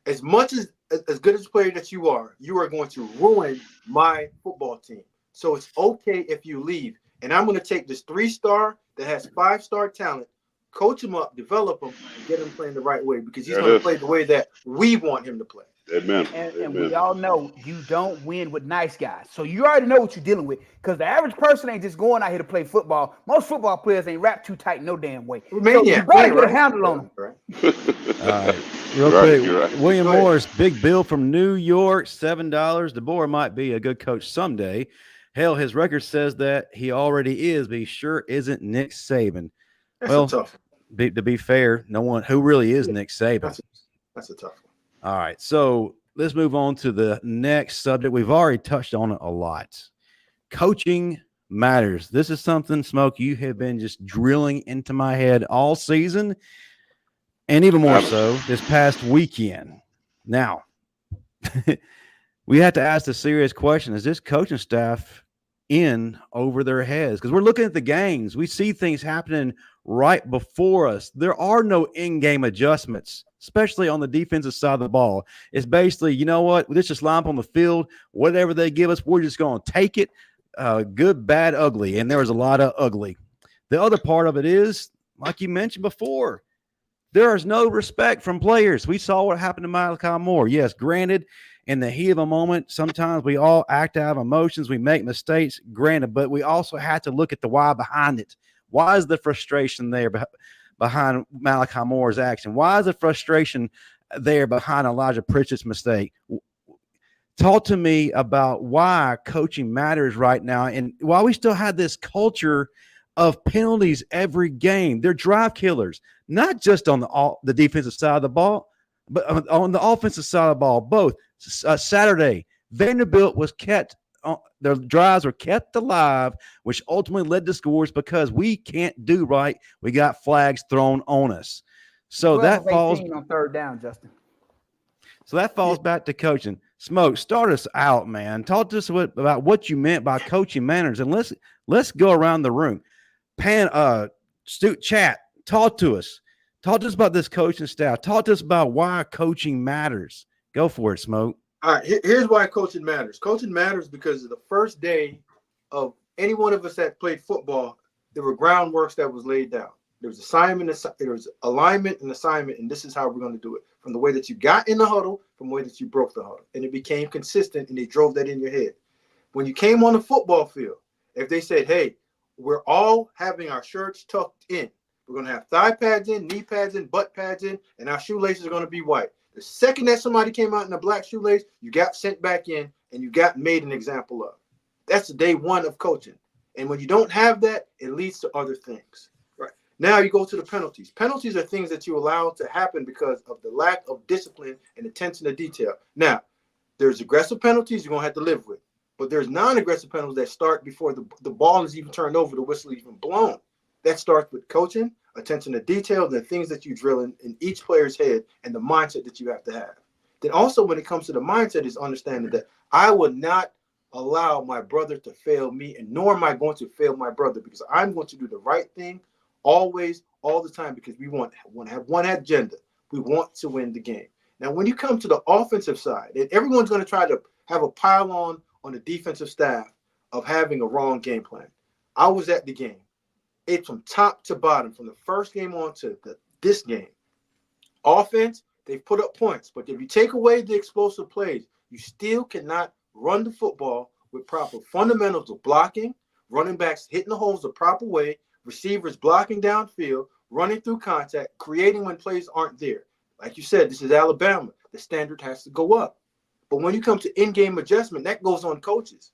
A: as much as good as a player that you are going to ruin my football team. So it's okay if you leave. And I'm going to take this 3-star that has 5-star talent coach him up, develop him, and get him playing the right way because he's going to play the way that we want him to play.
G: Amen.
E: And we all know you don't win with nice guys. So you already know what you're dealing with because the average person ain't just going out here to play football. Most football players ain't wrapped too tight no damn way. So you better get a handle on them.
A: Right.
D: Real quick,
G: right.
D: William Morris, big bill from New York, $7. DeBoer might be a good coach someday. Hell, his record says that he already is, but he sure isn't Nick Saban.
A: That's a tough one.
D: To be fair, no one who really is Nick Saban.
A: That's a tough one.
D: All right, so let's move on to the next subject. We've already touched on it a lot. Coaching matters. This is something, Smoke, you have been just drilling into my head all season, and even more so this past weekend. Now, we have to ask the serious question, is this coaching staff in over their heads? Because we're looking at the games. We see things happening right before us. There are no in-game adjustments, especially on the defensive side of the ball. It's basically, you know what, let's just line up on the field. Whatever they give us, we're just going to take it. Good, bad, ugly. And there was a lot of ugly. The other part of it is, like you mentioned before, there is no respect from players. We saw what happened to Malachi Moore. Yes, granted, in the heat of a moment, sometimes we all act out of emotions. We make mistakes, granted, but we also have to look at the why behind it. Why is the frustration there behind Malachi Moore's action? Why is the frustration there behind Elijah Pritchett's mistake? Talk to me about why coaching matters right now and why we still have this culture of penalties every game. They're drive killers, not just on the defensive side of the ball, but on the offensive side of the ball, both. Saturday, Vanderbilt was kept their drives were kept alive, which ultimately led to scores because we can't do right. We got flags thrown on us. So that falls
E: on third down, Justin.
D: So that falls back to coaching. Smoke, start us out, man. Talk to us about what you meant by coaching manners, and let's go around the room. Chat, talk to us. Talk to us about this coaching staff. Talk to us about why coaching matters. Go for it, Smoke.
A: All right, here's why coaching matters. Coaching matters because the first day of any one of us that played football, there were groundworks that was laid down. There was there was alignment and assignment, and this is how we're going to do it. From the way that you got in the huddle, from the way that you broke the huddle. And it became consistent, and they drove that in your head. When you came on the football field, if they said, hey, we're all having our shirts tucked in. We're going to have thigh pads in, knee pads in, butt pads in, and our shoelaces are going to be white. The second that somebody came out in a black shoelace, you got sent back in and you got made an example of. That's the day one of coaching. And when you don't have that, it leads to other things. Right. Now you go to the penalties. Penalties are things that you allow to happen because of the lack of discipline and attention to detail. Now, there's aggressive penalties you're going to have to live with. But there's non-aggressive penalties that start before the ball is even turned over, the whistle is even blown. That starts with coaching, attention to detail, the things that you drill in each player's head and the mindset that you have to have. Then also when it comes to the mindset is understanding that I will not allow my brother to fail me, and nor am I going to fail my brother, because I'm going to do the right thing always, all the time, because we want to have one agenda. We want to win the game. Now, when you come to the offensive side, and everyone's going to try to have a pile on the defensive staff of having a wrong game plan. I was at the game. It's from top to bottom, from the first game on to this game. Offense, they've put up points, but if you take away the explosive plays, you still cannot run the football with proper fundamentals of blocking, running backs hitting the holes the proper way, receivers blocking downfield, running through contact, creating when plays aren't there. Like you said, this is Alabama. The standard has to go up. But when you come to in-game adjustment, that goes on coaches.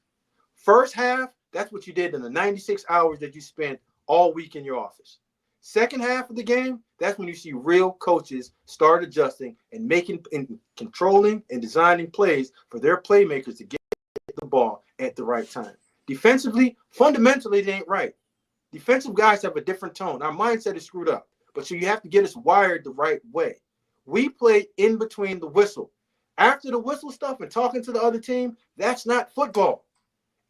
A: First half, that's what you did in the 96 hours that you spent all week in your office. Second half of the game, that's when you see real coaches start adjusting and making and controlling and designing plays for their playmakers to get the ball at the right time. Defensively, fundamentally, it ain't right. Defensive guys have a different tone. Our mindset is screwed up. But so you have to get us wired the right way. We play in between the whistle. After the whistle stuff and talking to the other team, that's not football.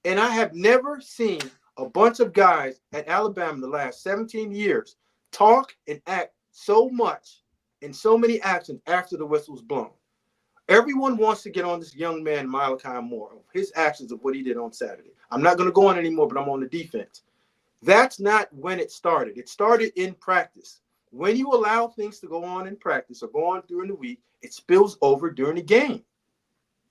A: And I have never seen a bunch of guys at Alabama the last 17 years talk and act so much in so many actions after the whistle's blown. Everyone wants to get on this young man, Malachi Moore, his actions of what he did on Saturday. I'm not going to go on anymore, but I'm on the defense. That's not when it started. It started in practice. When you allow things to go on in practice or go on during the week, it spills over during the game.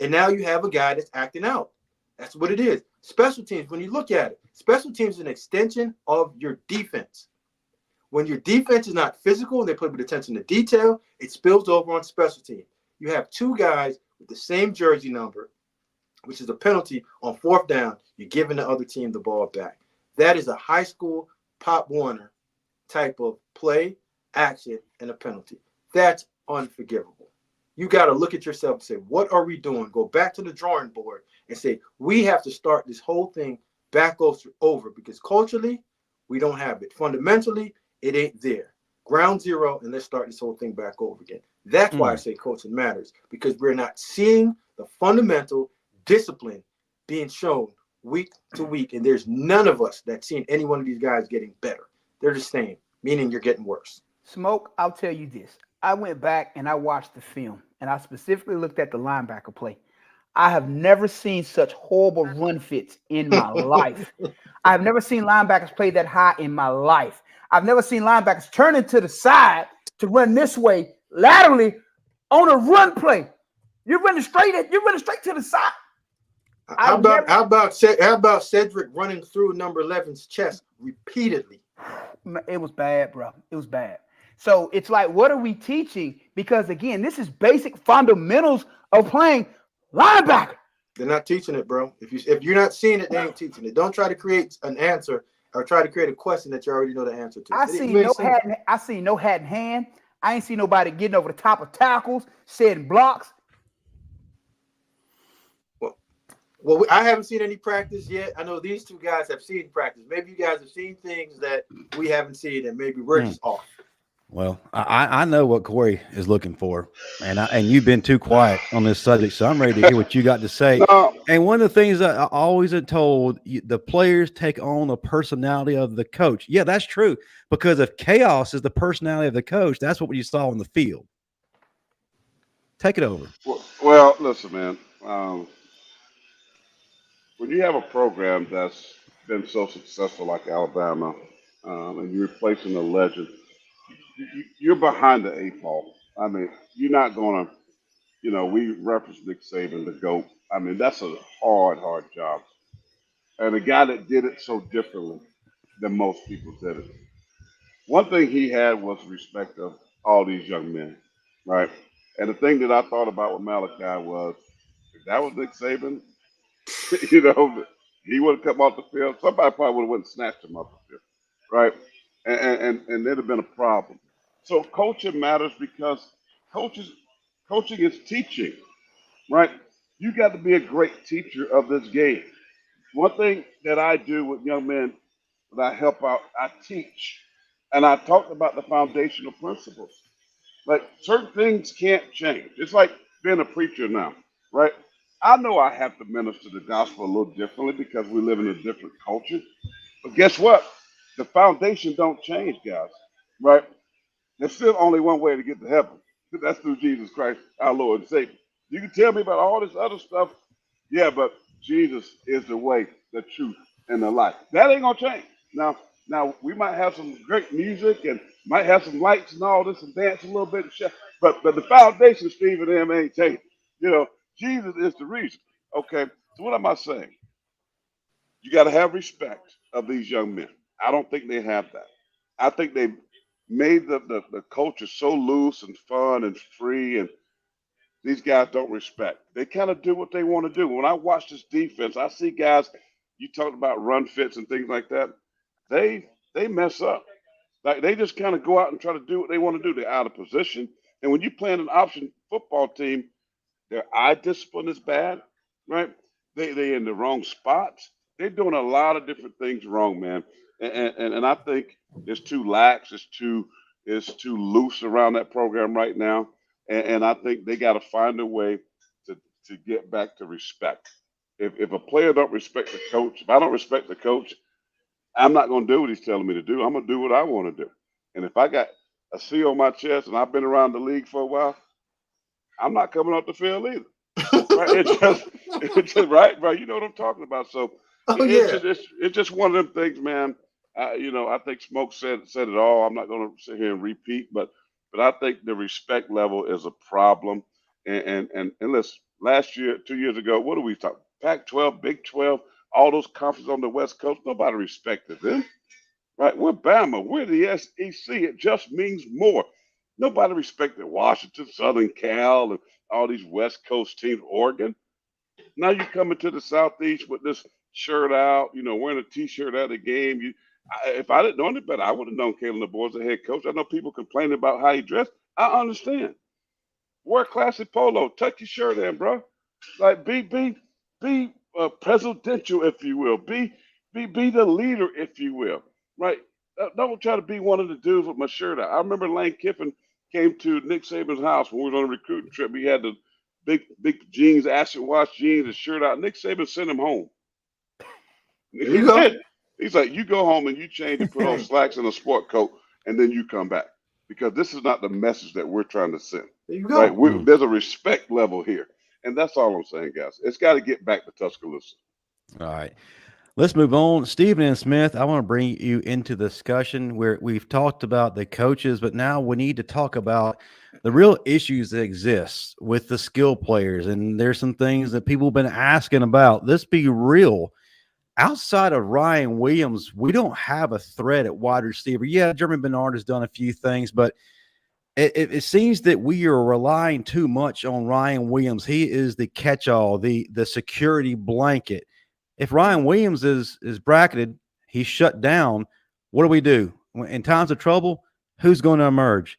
A: And now you have a guy that's acting out. That's what it is. Special teams, when you look at it, special teams is an extension of your defense. When your defense is not physical and they play with attention to detail, it spills over on special teams. You have two guys with the same jersey number, which is a penalty on fourth down. You're giving the other team the ball back. That is a high school Pop Warner type of play, action, and a penalty. That's unforgivable. You got to look at yourself and say, what are we doing? Go back to the drawing board and say, we have to start this whole thing back over because culturally, we don't have it. Fundamentally, it ain't there. Ground zero, and let's start this whole thing back over again. That's why I say coaching matters, because we're not seeing the fundamental discipline being shown week to week, and there's none of us that's seen any one of these guys getting better. They're the same, meaning you're getting worse.
E: Smoke, I'll tell you this. I went back and I watched the film, and I specifically looked at the linebacker play. I have never seen such horrible run fits in my life. I've never seen linebackers play that high in my life. I've never seen linebackers turning to the side to run this way laterally on a run play. You're running straight to the side.
A: How about Cedric running through number 11's chest repeatedly?
E: It was bad, bro. It was bad. So it's like, what are we teaching? Because again, this is basic fundamentals of playing linebacker.
A: They're not teaching it, bro. If you're not seeing it, they ain't teaching it. Don't try to create an answer or try to create a question that you already know the answer to.
E: I see no hat in hand. I ain't see nobody getting over the top of tackles, setting blocks.
A: Well, I haven't seen any practice yet. I know these two guys have seen practice. Maybe you guys have seen things that we haven't seen, and maybe we're just off.
D: Well, I know what Corey is looking for, and you've been too quiet on this subject, so I'm ready to hear what you got to say. And one of the things that I always have told, the players take on the personality of the coach. Yeah, that's true, because if chaos is the personality of the coach, that's what you saw on the field. Take it over.
G: Well, listen, man. When you have a program that's been so successful like Alabama, and you're replacing a legend, you're behind the eight ball. I mean, you're not going to, we reference Nick Saban, the GOAT. I mean, that's a hard job. And a guy that did it so differently than most people did it. One thing he had was respect of all these young men, right? And the thing that I thought about with Malachi was, if that was Nick Saban, he would have come off the field. Somebody probably would have went and snatched him off the field, right? And there'd have been a problem. So coaching matters because coaching is teaching, right? You got to be a great teacher of this game. One thing that I do with young men that I help out, I teach. And I talked about the foundational principles. Like certain things can't change. It's like being a preacher now, right? I know I have to minister the gospel a little differently because we live in a different culture. But guess what? The foundation don't change, guys, right? There's still only one way to get to heaven. That's through Jesus Christ, our Lord and Savior. You can tell me about all this other stuff. Yeah, but Jesus is the way, the truth, and the life. That ain't going to change. Now, we might have some great music and might have some lights and all this and dance a little bit. But the foundation, Steve and them, ain't changing. Jesus is the reason. Okay, so what am I saying? You got to have respect of these young men. I don't think they have that. I think they made the culture so loose and fun and free, and these guys don't respect. They kind of do what they want to do. When I watch this defense, I see guys, you talked about run fits and things like that. They mess up. Like they just kind of go out and try to do what they want to do. They're out of position. And when you play in an option football team, their eye discipline is bad, right? They in the wrong spots. They're doing a lot of different things wrong, man. And I think it's too lax. It's too loose around that program right now. And I think they got to find a way to get back to respect. If a player don't respect the coach, if I don't respect the coach, I'm not going to do what he's telling me to do. I'm going to do what I want to do. And if I got a C on my chest and I've been around the league for a while, I'm not coming off the field either. Right? It's just right, bro. You know what I'm talking about. So it's just one of them things, man. I think Smoke said it all. I'm not going to sit here and repeat, but I think the respect level is a problem. And listen, last year, 2 years ago, what do we talk? Pac-12, Big 12, all those conferences on the West Coast. Nobody respected them, right? We're Bama. We're the SEC. It just means more. Nobody respected Washington, Southern Cal, and all these West Coast teams, Oregon. Now you coming to the Southeast with this shirt out, wearing a T-shirt at the game. If I didn't know any better, I would have known Kalen DeBoer as a head coach. I know people complaining about how he dressed. I understand. Wear classic polo. Tuck your shirt in, bro. Like be presidential, if you will. Be the leader, if you will. Right? Don't try to be one of the dudes with my shirt out. I remember Lane Kiffin came to Nick Saban's house when we were on a recruiting trip. He had the big jeans, acid wash jeans, his shirt out. Nick Saban sent him home. He did. He's like, you go home and you change and put on slacks and a sport coat, and then you come back. Because this is not the message that we're trying to send.
A: There you go.
G: Right? There's a respect level here. And that's all I'm saying, guys. It's got to get back to Tuscaloosa.
D: All right. Let's move on. Stephen and Smith, I want to bring you into the discussion where we've talked about the coaches, but now we need to talk about the real issues that exist with the skill players. And there's some things that people have been asking about. Let's be real. Outside of Ryan Williams, we don't have a threat at wide receiver. Yeah, Jeremy Bernard has done a few things, but it seems that we are relying too much on Ryan Williams. He is the catch-all, the security blanket. If Ryan Williams is bracketed, he's shut down, what do we do? In times of trouble, who's going to emerge?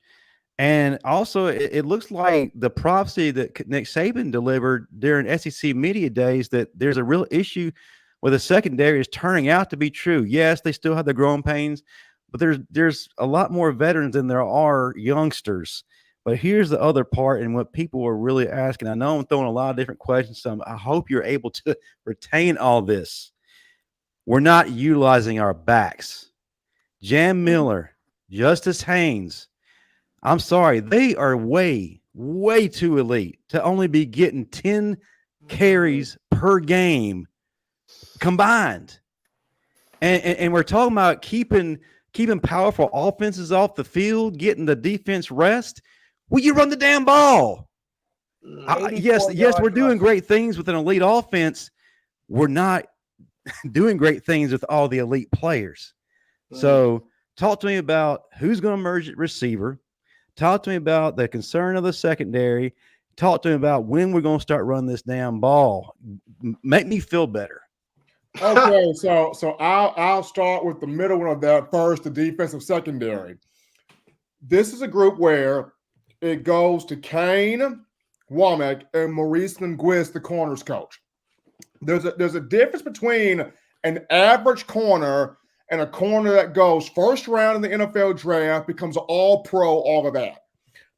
D: And also, it looks like the prophecy that Nick Saban delivered during SEC media days that there's a real issue with the secondary is turning out to be true. Yes, they still have the growing pains, but there's a lot more veterans than there are youngsters. But here's the other part and what people are really asking. I know I'm throwing a lot of different questions, so I hope you're able to retain all this. We're not utilizing our backs. Jam Miller, Justice Haynes, I'm sorry, they are way, way too elite to only be getting 10 carries per game combined. And we're talking about keeping powerful offenses off the field, getting the defense rest. Will you run the damn ball? Yes, we're doing great things with an elite offense. We're not doing great things with all the elite players. So talk to me about who's going to emerge at receiver. Talk to me about the concern of the secondary. Talk to me about when we're going to start running this damn ball. Make me feel better.
F: Okay, so I'll start with the middle one of that first, the defensive secondary. This is a group where it goes to Kane, Wommack, and Maurice Linguist, the corners coach. There's a difference between an average corner and a corner that goes first round in the NFL draft, becomes an all-pro, all of that.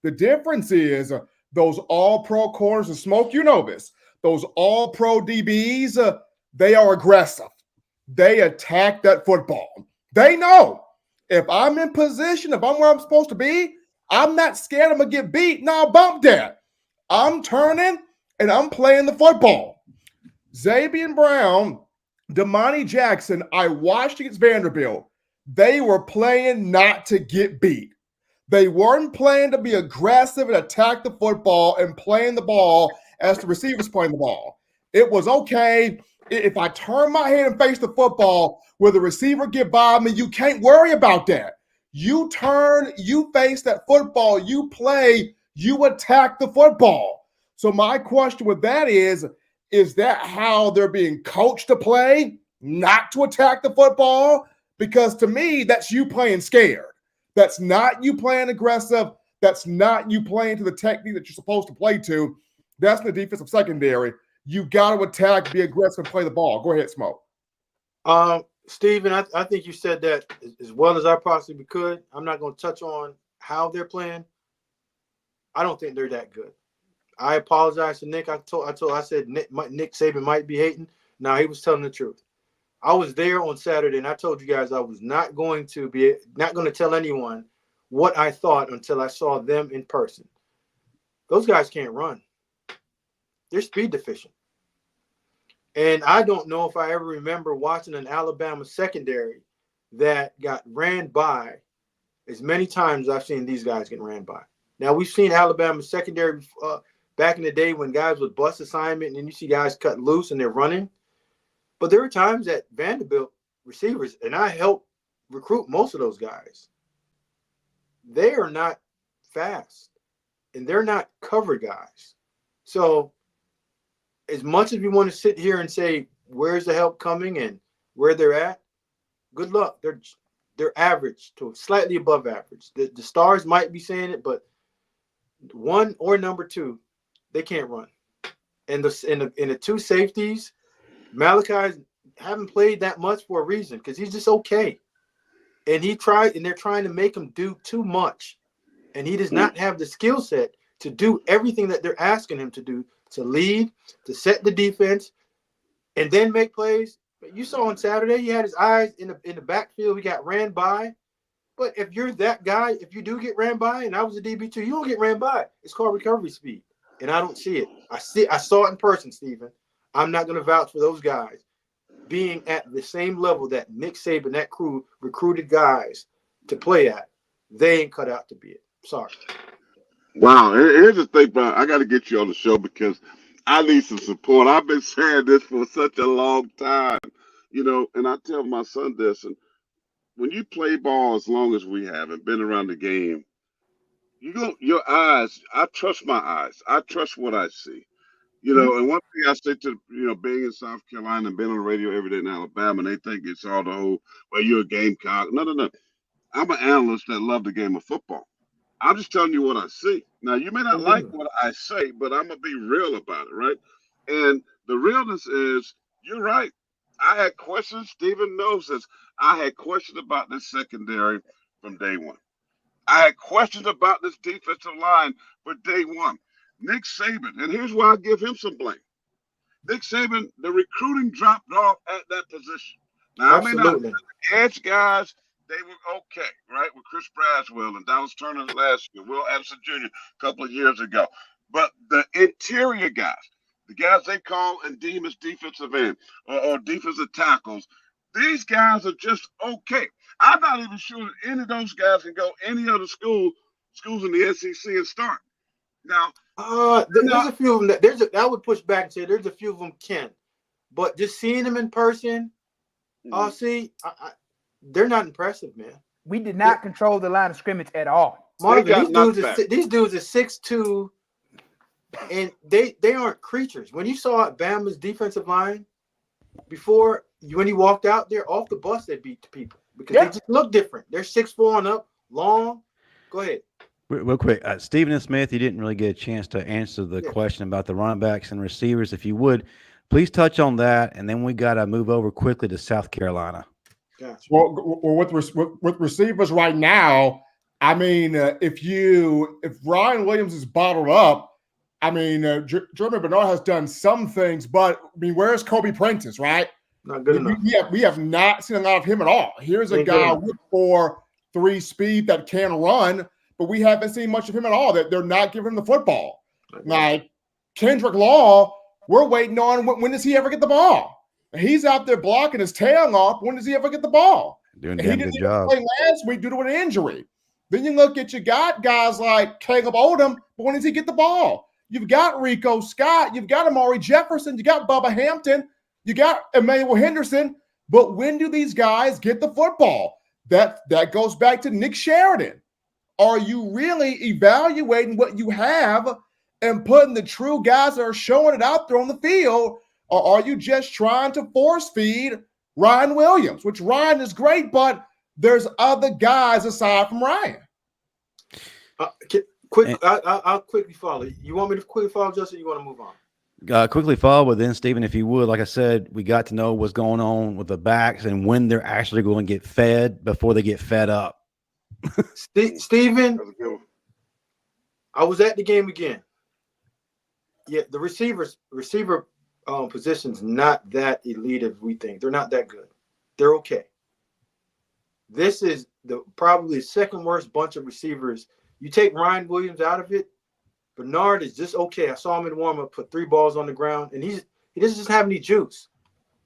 F: The difference is those all-pro corners, and Smoke, you know this, those all-pro DBs, they are aggressive. They attack that football. They know if I'm in position, if I'm where I'm supposed to be, I'm not scared I'm going to get beat. No, bump that. I'm turning and I'm playing the football. Xavier Brown, Damani Jackson, I watched against Vanderbilt. They were playing not to get beat. They weren't playing to be aggressive and attack the football and playing the ball as the receivers playing the ball. It was okay. If I turn my head and face the football, will the receiver get by me? You can't worry about that. You turn, you face that football, you play, you attack the football. So my question with that is that how they're being coached to play, not to attack the football? Because to me, that's you playing scared. That's not you playing aggressive. That's not you playing to the technique that you're supposed to play to. That's the defensive secondary. You got to attack, be aggressive, and play the ball. Go ahead, Smoke.
A: Steven, I think you said that as well as I possibly could. I'm not going to touch on how they're playing. I don't think they're that good. I apologize to Nick. I said Nick Saban might be hating. No, he was telling the truth. I was there on Saturday, and I told you guys I was not going to tell anyone what I thought until I saw them in person. Those guys can't run. They're speed deficient. And I don't know if I ever remember watching an Alabama secondary that got ran by as many times as I've seen these guys get ran by. Now, we've seen Alabama's secondary back in the day when guys would bust assignment and then you see guys cut loose and they're running. But there were times that Vanderbilt receivers, and I helped recruit most of those guys, they are not fast and they're not cover guys. So as much as we want to sit here and say, where's the help coming and where they're at, good luck. They're average to slightly above average. The stars might be saying it, but one or number two, they can't run. And the two safeties, Malachi haven't played that much for a reason because he's just okay. And they're trying to make him do too much. And he does not have the skill set to do everything that they're asking him to do, to lead, to set the defense, and then make plays. You saw on Saturday, he had his eyes in the backfield. He got ran by. But if you're that guy, if you do get ran by, and I was a DB too, you don't get ran by. It's called recovery speed. And I don't see it. I saw it in person, Stephen. I'm not going to vouch for those guys being at the same level that Nick Saban, that crew, recruited guys to play at. They ain't cut out to be it. Sorry.
G: Wow. Here's the thing, bro. I got to get you on the show because I need some support. I've been saying this for such a long time, and I tell my son this, and when you play ball as long as we have and been around the game, your eyes, I trust my eyes. I trust what I see. And one thing I say to, being in South Carolina and being on the radio every day in Alabama, and they think it's all the whole, well, you're a Gamecock. No. I'm an analyst that love the game of football. I'm just telling you what I see. Now, you may not like what I say, but I'm going to be real about it, right? And the realness is, you're right. I had questions. Stephen knows this. I had questions about this secondary from day one. I had questions about this defensive line for day one. Nick Saban, and here's why I give him some blame. Nick Saban, the recruiting dropped off at that position. Now, absolutely. I may not the edge guys, they were okay, right, with Chris Braswell and Dallas Turner last year, Will Anderson Jr. a couple of years ago. But the interior guys, the guys they call and deem as defensive end or defensive tackles, these guys are just okay. I'm not even sure that any of those guys can go any other schools in the SEC and start. Now,
A: there's a few of them that I would push back and say there's a few of them can, but just seeing them in person, they're not impressive, man.
E: We did not control the line of scrimmage at all.
A: Marvin, these dudes are 6'2", and they aren't creatures. When you saw Bama's defensive line before, when he walked out there off the bus, they beat the people because they just look different. They're 6'4" and up, long. Go ahead.
D: Real quick, Stephen and Smith, you didn't really get a chance to answer the question about the running backs and receivers. If you would, please touch on that, and then we got to move over quickly to South Carolina.
F: Gotcha. Well, with receivers right now, I mean, if Ryan Williams is bottled up, I mean, Jeremy Bernard has done some things, but I mean, where's Kobe Prentice, right?
A: Not good enough.
F: We have not seen a lot of him at all. Here's a guy with 4.3 speed that can run, but we haven't seen much of him at all. That they're not giving him the football. Like Kendrick Law, we're waiting on when does he ever get the ball? He's out there blocking his tail off. When does he ever get the ball?
D: Doing a damn good job.
F: Play last week due to an injury. Then you look at guys like Caleb Odom, but when does he get the ball? You've got Rico Scott, you've got Amari Jefferson, you got Bubba Hampton, you got Emmanuel Henderson, but when do these guys get the football? That goes back to Nick Sheridan. Are you really evaluating what you have and putting the true guys that are showing it out there on the field? Or are you just trying to force feed Ryan Williams, which Ryan is great, but there's other guys aside from Ryan?
A: I'll quickly follow. You want me to quickly follow, Justin? Or you want to move on?
D: Quickly follow, but then Stephen, if you would, like I said, we got to know what's going on with the backs and when they're actually going to get fed before they get fed up.
A: Stephen, I was at the game again. Yeah, the receiver position's not that elite as we think. They're not that good. They're okay. This is probably the second worst bunch of receivers. You take Ryan Williams out of it, Bernard is just okay. I saw him in warm-up, put 3 balls on the ground, and he doesn't just have any juice.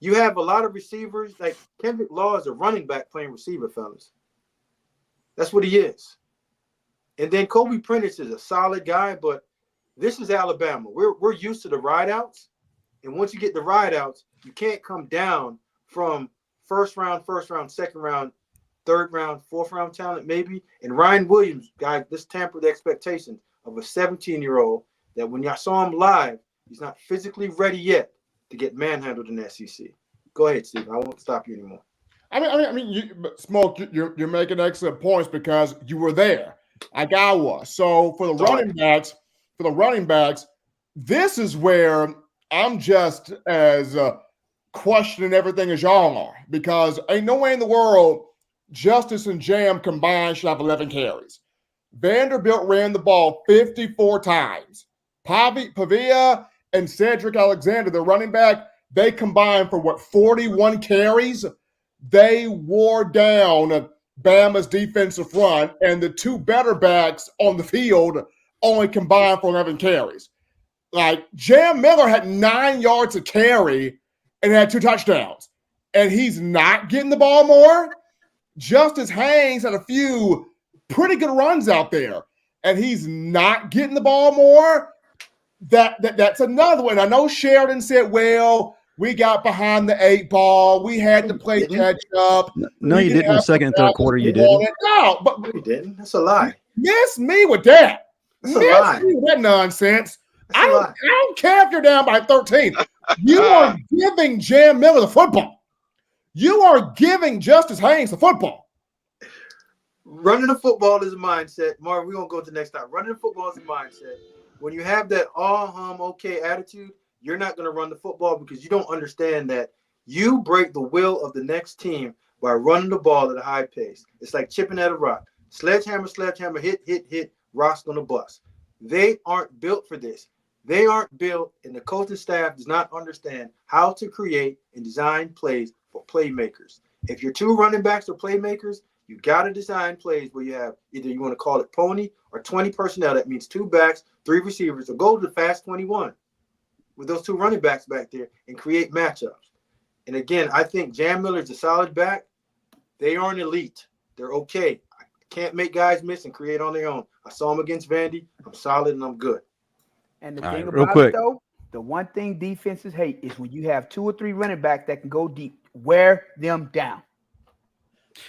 A: You have a lot of receivers. Like Kendrick Law is a running back playing receiver, fellas. That's what he is. And then Kobe Prentice is a solid guy, but this is Alabama. We're used to the rideouts. And once you get the rideouts, you can't come down from first round, second round, third round, fourth round talent maybe. And Ryan Williams, guys, this tampered the expectations of a 17-year-old that when y'all saw him live, he's not physically ready yet to get manhandled in the SEC. Go ahead, Steve. I won't stop you anymore.
F: I mean, Smoke, you're making excellent points because you were there, like I was. So for the running backs, this is where I'm just as questioning everything as y'all are, because ain't no way in the world Justice and Jam combined should have 11 carries. Vanderbilt ran the ball 54 times. Pavia and Cedric Alexander, the running back, they combined for 41 carries. They wore down Bama's defensive front, and the two better backs on the field only combined for 11 carries. Like, Jam Miller had 9 yards of carry and had 2 touchdowns, and he's not getting the ball more. Justice Haynes had a few pretty good runs out there, and he's not getting the ball more. That's another one. I know Sheridan said, well, we got behind the 8 ball. We had to play catch up.
D: No, you didn't in the second and third quarter. You didn't.
F: No, but
A: You didn't. That's a lie.
F: miss me with that.
A: That's a lie.
F: Me with that nonsense.
A: That's
F: I
A: a lie.
F: don't care if you're down by 13. You are giving Jam Miller the football. You are giving Justice Haynes the football.
A: Running the football is a mindset. Mark, we're going to go to the next time. Running the football is a mindset. When you have that okay attitude, you're not going to run the football because you don't understand that you break the will of the next team by running the ball at a high pace. It's like chipping at a rock. Sledgehammer, hit, rock's going to bust. They aren't built for this. They aren't built, and the coaching staff does not understand how to create and design plays for playmakers. If your 2 running backs are playmakers, you got to design plays where you have either you want to call it pony or 20 personnel. That means 2 backs, 3 receivers, or go to the fast 21 with those 2 running backs back there and create matchups. And again, I think Jam Miller is a solid back. They aren't elite. They're okay. I can't make guys miss and create on their own. I saw them against Vandy. I'm solid and I'm good.
E: And the
D: All
E: thing
D: right, real
E: about
D: quick.
E: it, though, the one thing defenses hate is when you have 2 or 3 running backs that can go deep. Wear them down.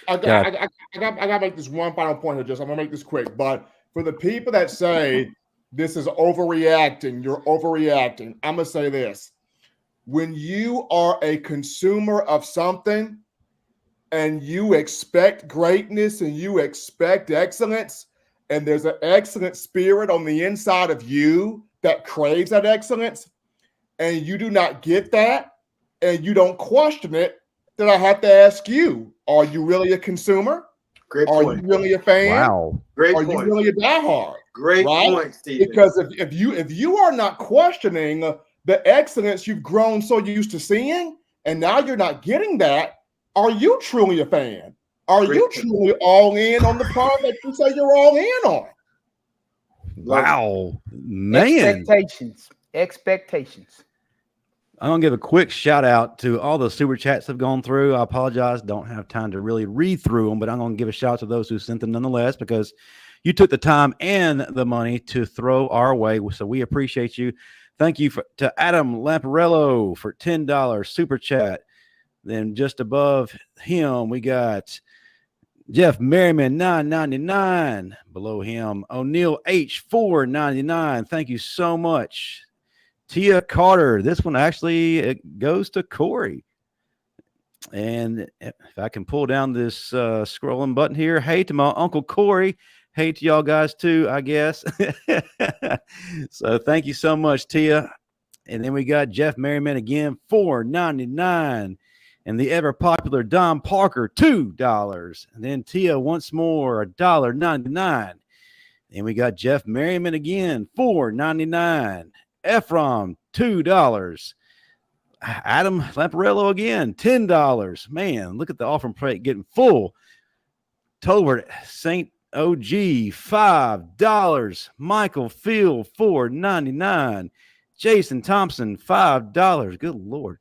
F: I got to make this one final point here, just I'm going to make this quick. But for the people that say this is overreacting, you're overreacting, I'm going to say this. When you are a consumer of something and you expect greatness and you expect excellence, and there's an excellent spirit on the inside of you that craves that excellence, and you do not get that, and you don't question it, then I have to ask you, are you really a consumer?
A: Great
F: Are
A: point.
F: you really a fan?
D: Wow.
A: Great
F: Are
A: point.
F: you really a diehard?
A: Great
F: right?
A: point, Steve.
F: Because if you are not questioning the excellence you've grown so used to seeing, and now you're not getting that, are you truly a fan? Are
A: Great
F: you
A: point.
F: truly all in on the part that you say you're all in on?
D: Wow. Man.
E: Expectations.
D: I'm going to give a quick shout out to all the super chats that have gone through. I apologize. Don't have time to really read through them, but I'm going to give a shout out to those who sent them nonetheless, because you took the time and the money to throw our way. So we appreciate you. Thank you to Adam Lamparello for $10 super chat. Then just above him, we got Jeff Merriman, $9.99. Below him, O'Neill H, $4.99. Thank you so much. Tia Carter, this one actually it goes to Corey. And if I can pull down this scrolling button here, hey to my Uncle Corey. Hey to y'all guys too, I guess. So thank you so much, Tia. And then we got Jeff Merriman again, $4.99. And the ever popular Don Parker, $2. And then Tia once more, $1.99. And we got Jeff Merriman again, $4.99. Ephraim, $2. Adam Lamparello again, $10. Man, look at the offering plate getting full. Tolbert St. OG, $5. Michael Field, $4.99. Jason Thompson, $5. Good Lord.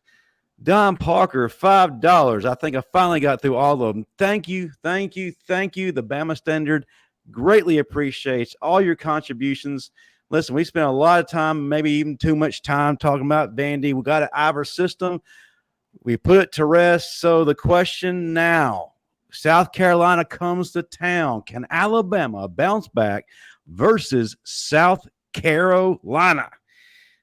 D: Don Parker, $5. I think I finally got through all of them. Thank you. The Bama Standard greatly appreciates all your contributions. Listen, we spent a lot of time, maybe even too much time, talking about Vandy. We got an Ivor system. We put it to rest. So the question now, South Carolina comes to town. Can Alabama bounce back versus South Carolina?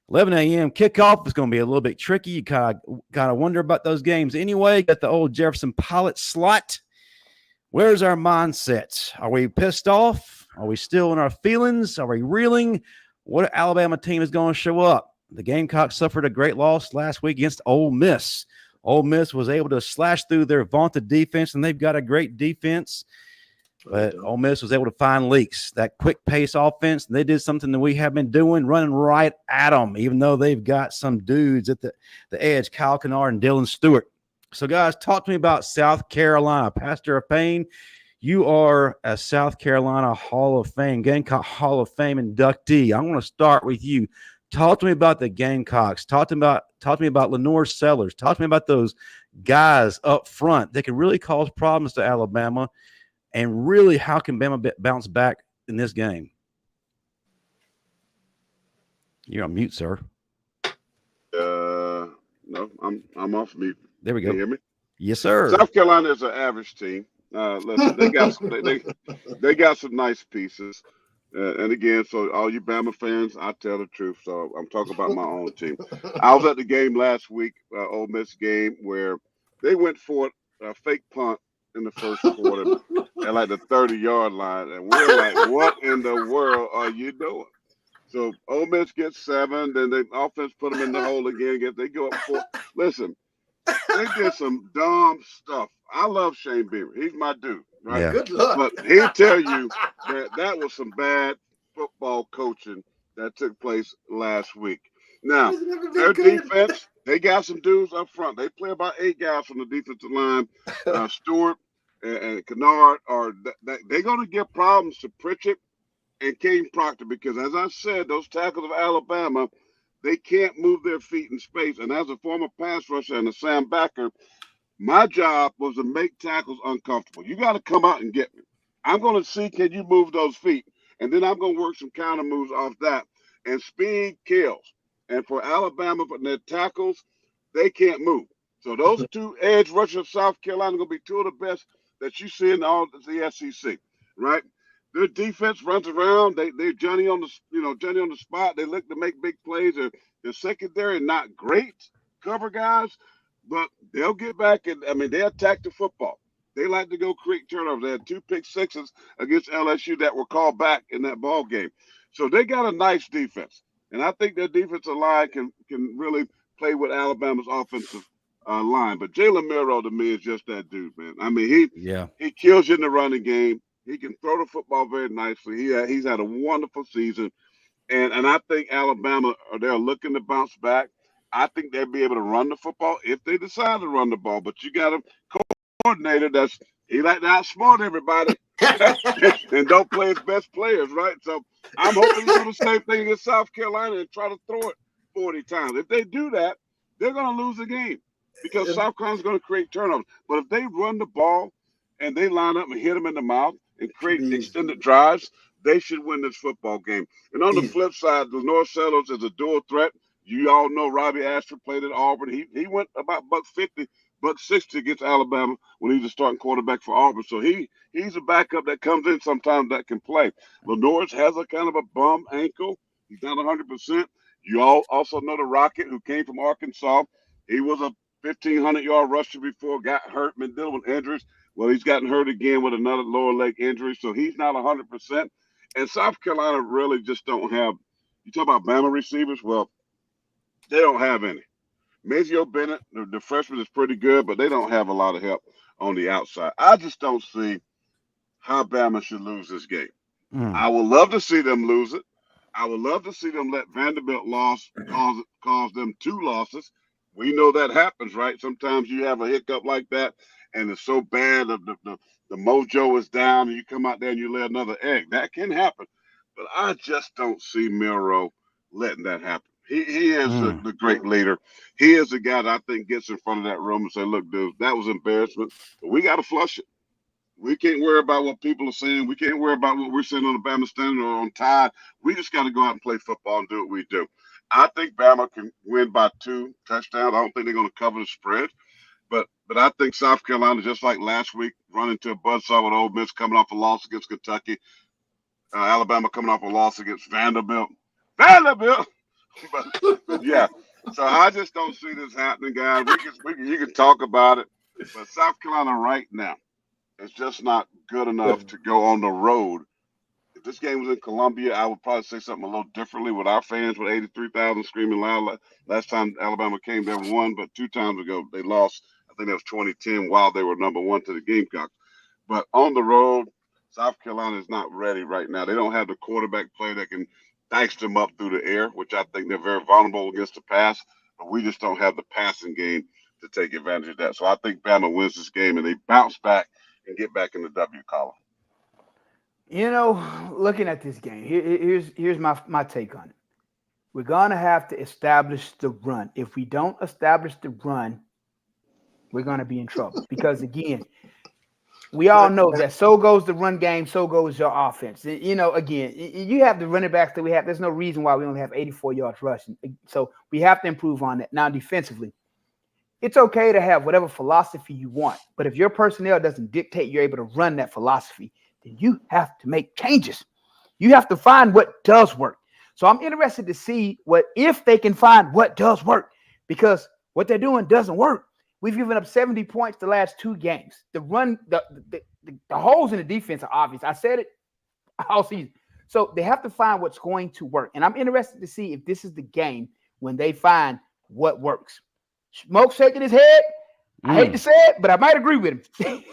D: 11 a.m. kickoff is going to be a little bit tricky. You kind of wonder about those games anyway. Got the old Jefferson Pilot slot. Where's our mindset? Are we pissed off? Are we still in our feelings? Are we reeling? What Alabama team is going to show up? The Gamecocks suffered a great loss last week against Ole Miss. Ole Miss was able to slash through their vaunted defense, and they've got a great defense. But Ole Miss was able to find leaks. That quick pace offense, they did something that we have been doing, running right at them, even though they've got some dudes at the edge, Kyle Kennard and Dylan Stewart. So, guys, talk to me about South Carolina. Pastor of Payne, you are a South Carolina Hall of Fame, Gamecock Hall of Fame inductee. I want to start with you. Talk to me about the Gamecocks. Talk to me about Lenore Sellers. Talk to me about those guys up front that can really cause problems to Alabama. And really, how can Bama bounce back in this game? You're on mute, sir.
G: No, I'm off mute.
D: There we go.
G: Can you hear me?
D: Yes, sir.
G: South Carolina is an average team. Listen, they got some nice pieces. And again, so all you Bama fans, I tell the truth. So I'm talking about my own team. I was at the game last week, Ole Miss game, where they went for a fake punt in the first quarter at like the 30-yard line, and we're like, "What in the world are you doing?" So Ole Miss gets 7, then the offense put them in the hole again. They go up 4. Listen, they did some dumb stuff. I love Shane Beamer. He's my dude, right?
D: Yeah.
A: Good luck.
G: But he'll tell you that was some bad football coaching that took place last week. Now, their defense, they got some dudes up front. They play about 8 guys from the defensive line. Stewart and Kennard they're going to give problems to Pritchett and Kane Proctor because, as I said, those tackles of Alabama, they can't move their feet in space. And as a former pass rusher and a Sam backer, my job was to make tackles uncomfortable. You got to come out and get me. I'm going to see, can you move those feet? And then I'm going to work some counter moves off that. And speed kills. And for Alabama, for their tackles, they can't move. So those 2 edge rushers of South Carolina are going to be 2 of the best that you see in all the SEC, right? Their defense runs around. They're Johnny on the spot. They look to make big plays. Their secondary not great cover guys, but they'll get back and they attack the football. They like to go create turnovers. They had 2 pick sixes against LSU that were called back in that ball game. So they got a nice defense, and I think their defensive line can really play with Alabama's offensive line. But Jalen Milroe to me is just that dude, man. He kills you in the running game. He can throw the football very nicely. He's had a wonderful season, and I think Alabama they're looking to bounce back. I think they'll be able to run the football if they decide to run the ball. But you got a coordinator he like to outsmart everybody and don't play his best players, right? So I'm hoping to do the same thing against South Carolina and try to throw it 40 times. If they do that, they're going to lose the game because South Carolina's going to create turnovers. But if they run the ball and they line up and hit them in the mouth and create extended drives, they should win this football game. And on the flip side, Lenore Sellers is a dual threat. You all know Robbie Ashford played at Auburn. He went about $150, $160 against Alabama when he was a starting quarterback for Auburn. So he's a backup that comes in sometimes that can play. Lenore's has a kind of a bum ankle. He's not 100%. You all also know the Rocket who came from Arkansas. He was a 1,500-yard rusher before, got hurt, been dealing with injuries. Well, he's gotten hurt again with another lower leg injury, so he's not 100%. And South Carolina really just don't have – you talk about Bama receivers, well, they don't have any. Mazio Bennett, the freshman, is pretty good, but they don't have a lot of help on the outside. I just don't see how Bama should lose this game. I would love to see them lose it. I would love to see them let Vanderbilt cause them 2 losses. We know that happens, right? Sometimes you have a hiccup like that, and it's so bad that the mojo is down, and you come out there and you lay another egg. That can happen. But I just don't see Milroe letting that happen. He is the great leader. He is the guy that I think gets in front of that room and say, look, dude, that was embarrassment. But we got to flush it. We can't worry about what people are saying. We can't worry about what we're saying on the Bama Standard or on Tide. We just got to go out and play football and do what we do. I think Bama can win by 2 touchdowns. I don't think they're going to cover the spread. But I think South Carolina, just like last week, run into a buzzsaw with Ole Miss coming off a loss against Kentucky. Alabama coming off a loss against Vanderbilt. But yeah, so I just don't see this happening, guys. You can talk about it, but South Carolina right now is just not good enough to go on the road. If this game was in Columbia, I would probably say something a little differently with our fans with 83,000 screaming loud. Last time Alabama came there won, but 2 times ago they lost. I think that was 2010 while they were number 1 to the Gamecocks. But on the road, South Carolina is not ready right now. They don't have the quarterback play that can dice them up through the air, which I think they're very vulnerable against the pass. But we just don't have the passing game to take advantage of that. So I think Bama wins this game and they bounce back and get back in the W column.
E: You know, looking at this game, here's my take on it. We're going to have to establish the run. If we don't establish the run, we're going to be in trouble. Because, again, we all know that so goes the run game, so goes your offense. You know, again, you have the running backs that we have. There's no reason why we only have 84 yards rushing. So we have to improve on that. Now, defensively, it's okay to have whatever philosophy you want. But if your personnel doesn't dictate you're able to run that philosophy, then you have to make changes. You have to find what does work. So I'm interested to see if they can find what does work, because what they're doing doesn't work. We've given up 70 points the last 2 games. The run, the holes in the defense are obvious. I said it all season. So they have to find what's going to work. And I'm interested to see if this is the game when they find what works. Smoke's shaking his head. I hate to say it, but I might agree with him.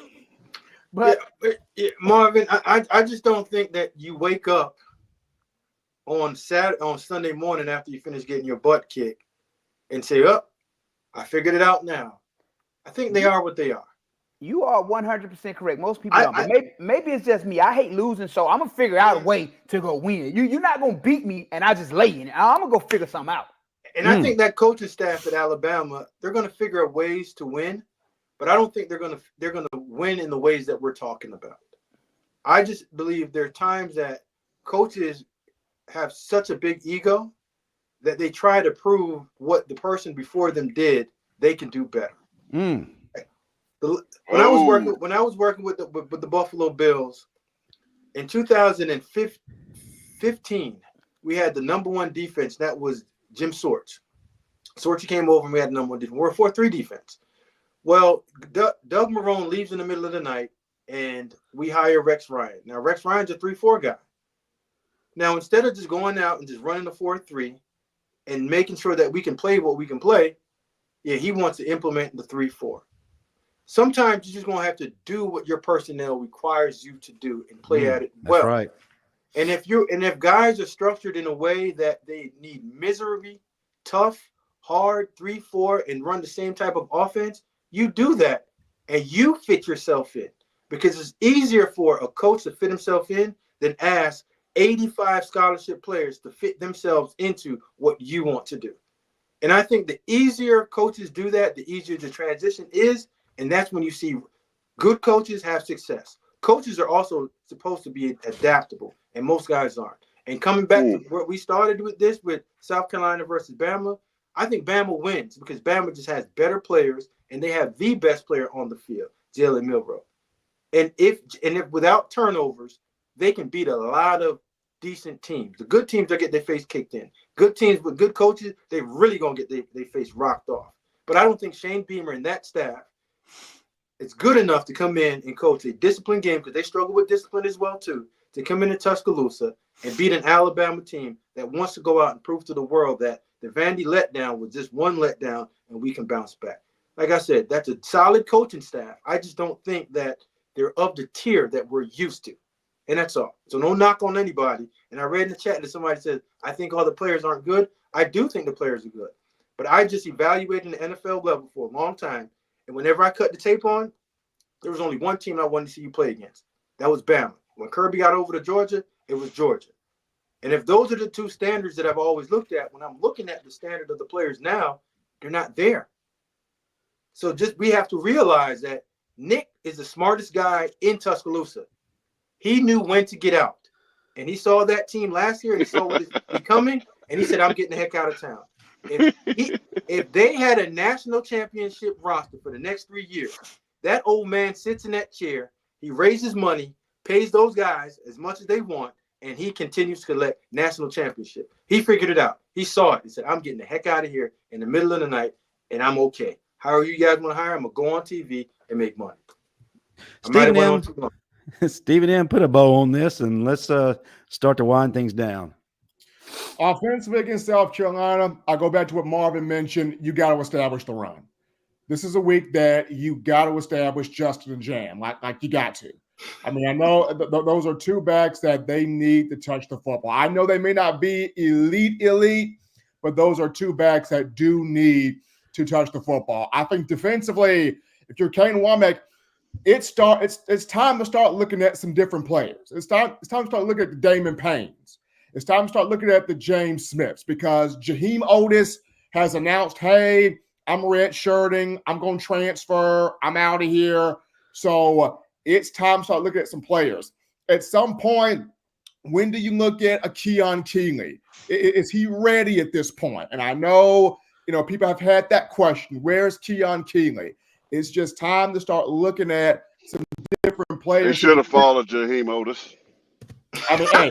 E: But
A: Marvin, I just don't think that you wake up on Sunday morning after you finish getting your butt kicked and say, "Oh, I figured it out now." I think they are what they are.
E: You are 100% correct. Most people don't. But maybe it's just me. I hate losing, so I'm gonna figure out a way to go win. You're not gonna beat me, and I just lay in it. I'm gonna go figure something out.
A: And I think that coaching staff at Alabama, they're gonna figure out ways to win. But I don't think they're gonna win in the ways that we're talking about. I just believe there are times that coaches have such a big ego that they try to prove what the person before them did, they can do better. When I was working with the Buffalo Bills in 2015, we had the number 1 defense. That was Jim Sorge. Sorge came over and we had the number 1 defense. We're a 4-3 defense. Well, Doug Marrone leaves in the middle of the night, and we hire Rex Ryan. Now, Rex Ryan's a 3-4 guy. Now, instead of just going out and just running the 4-3 and making sure that we can play what we can play, he wants to implement the 3-4. Sometimes you're just going to have to do what your personnel requires you to do and play at it well.
D: That's right.
A: And if guys are structured in a way that they need misery, tough, hard, 3-4, and run the same type of offense, you do that and you fit yourself in, because it's easier for a coach to fit himself in than ask 85 scholarship players to fit themselves into what you want to do. And I think the easier coaches do that, the easier the transition is. And that's when you see good coaches have success. Coaches are also supposed to be adaptable, and most guys aren't. And coming back to where we started with this, with South Carolina versus Bama, I think Bama wins because Bama just has better players, and they have the best player on the field, Jalen Milroe. And if without turnovers, they can beat a lot of decent teams. The good teams, they'll get their face kicked in. Good teams with good coaches, they really gonna get their face rocked off. But I don't think Shane Beamer and that staff is good enough to come in and coach a disciplined game, because they struggle with discipline as well too, to come into Tuscaloosa and beat an Alabama team that wants to go out and prove to the world that the Vandy letdown was just one letdown and we can bounce back. Like I said, that's a solid coaching staff. I just don't think that they're of the tier that we're used to. And that's all. So no knock on anybody. And I read in the chat that somebody said, I think all the players aren't good. I do think the players are good. But I just evaluated the NFL level for a long time. And whenever I cut the tape on, there was only one team I wanted to see you play against. That was Bama. When Kirby got over to Georgia, it was Georgia. And if those are the two standards that I've always looked at, when I'm looking at the standard of the players now, they're not there. So we have to realize that Nick is the smartest guy in Tuscaloosa. He knew when to get out. And he saw that team last year and he saw what is becoming, and he said, I'm getting the heck out of town. If they had a national championship roster for the next 3 years, that old man sits in that chair, he raises money, pays those guys as much as they want, and he continues to collect national championship. He figured it out. He saw it. He said, I'm getting the heck out of here in the middle of the night, and I'm okay. However you guys want to hire, I'm going to go on TV and make money.
D: Stephen M., put a bow on this, and let's start to wind things down.
F: Offensively against South Carolina, I go back to what Marvin mentioned. You got to establish the run. This is a week that you got to establish Justin and Jam, like you got to. I mean, I know those are two backs that they need to touch the football. I know they may not be elite, but those are two backs that do need to touch the football. I think defensively, if you're Kane Wommack, it's time to start looking at some different players. It's time to start looking at the Damon Paynes. It's time to start looking at the James Smiths, because Jaheim Otis has announced, hey, I'm redshirting, I'm going to transfer, I'm out of here. So it's time to start looking at some players. At some point, when do you look at a Keon Keeley? Is he ready at this point? And I know, people have had that question. Where's Keon Keeley? It's just time to start looking at some different players.
G: They should have followed Jaheim Otis.
F: I mean, hey,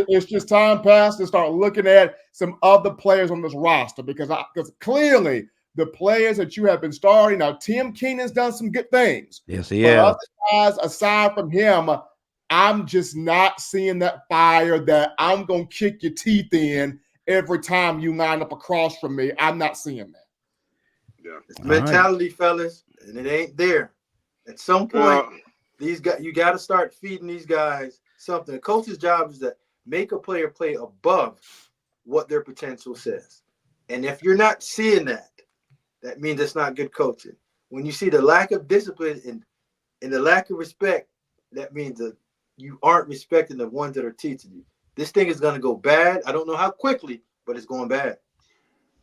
F: it's just time past to start looking at some other players on this roster, because clearly the players that you have been starting now, Tim Keenan's done some good things.
D: Yes, he has.
F: Other guys aside from him, I'm just not seeing that fire that I'm gonna kick your teeth in every time you line up across from me. I'm not seeing that.
G: Yeah,
A: it's mentality, fellas, and it ain't there. At some point, you got to start feeding these guys something. The coach's job is to make a player play above what their potential says. And if you're not seeing that, that means it's not good coaching. When you see the lack of discipline and the lack of respect, that means that you aren't respecting the ones that are teaching you. This thing is going to go bad. I don't know how quickly, but it's going bad.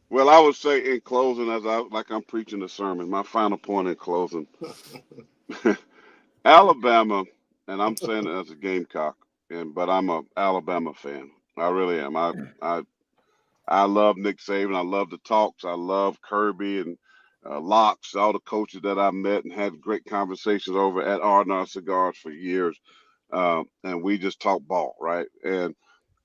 G: Well, I would say in closing, I'm preaching a sermon, my final point in closing. Alabama, and I'm saying it as a Gamecock, but I'm a Alabama fan. I really am. I love Nick Saban. I love the talks. I love Kirby and Locks, all the coaches that I met and had great conversations over at R&R Cigars for years. And we just talk ball, right? And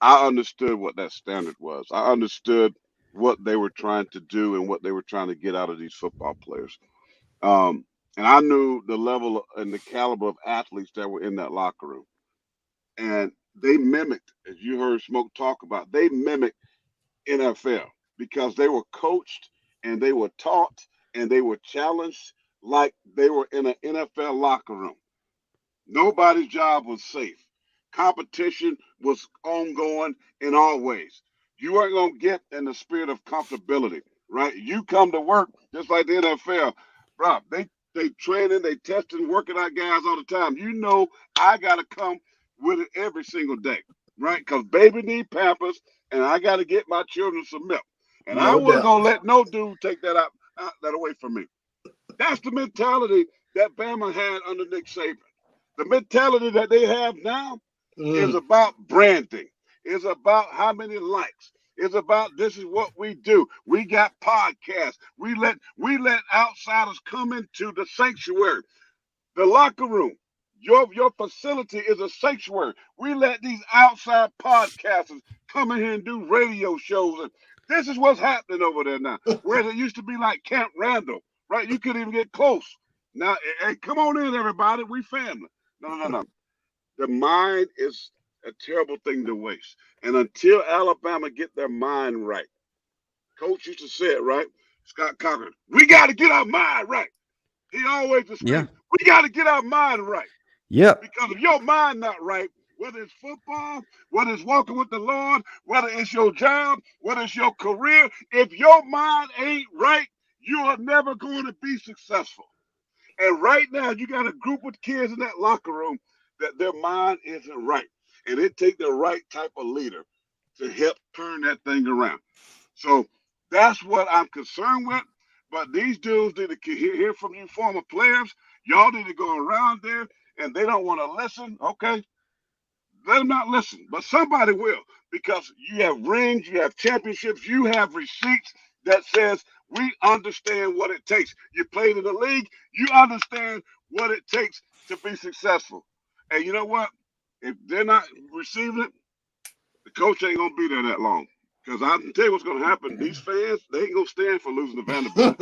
G: I understood what that standard was. I understood what they were trying to do and what they were trying to get out of these football players. And I knew the level and the caliber of athletes that were in that locker room. And they mimicked, as you heard Smoke talk about, they mimicked NFL because they were coached and they were taught and they were challenged like they were in an NFL locker room. Nobody's job was safe. Competition was ongoing in all ways. You weren't going to get in the spirit of comfortability, right? You come to work just like the NFL. Bro, they training, they testing, working out guys all the time. You know I got to come with it every single day, right? Because baby need Pampers, and I got to get my children some milk. And I wasn't going to let no dude take that away from me. That's the mentality that Bama had under Nick Saban. The mentality that they have now is about branding. It's about how many likes. It's about this is what we do. We got podcasts. We let outsiders come into the sanctuary. The locker room. Your facility is a sanctuary. We let these outside podcasters come in here and do radio shows. And this is what's happening over there now. Whereas it used to be like Camp Randall, right? You couldn't even get close. Now, hey, come on in, everybody. We family. No. The mind is a terrible thing to waste. And until Alabama get their mind right, Coach used to say it, right? Scott Cochran, we got to get our mind right. He always just said, we got to get our mind right.
D: Yep.
G: Because if your mind not right, whether it's football, whether it's walking with the Lord, whether it's your job, whether it's your career, if your mind ain't right, you are never going to be successful. And right now, you got a group of kids in that locker room that their mind isn't right. and it takes the right type of leader to help turn that thing around. So that's what I'm concerned with. But these dudes need to hear from you former players. Y'all need to go around there, and they don't want to listen. Okay, let them not listen. But somebody will, because you have rings, you have championships, you have receipts that says we understand what it takes. You played in the league, you understand what it takes to be successful. And you know what? If they're not receiving it, the coach ain't going to be there that long. Because I can tell you what's going to happen. These fans, they ain't going to stand for losing to Vanderbilt.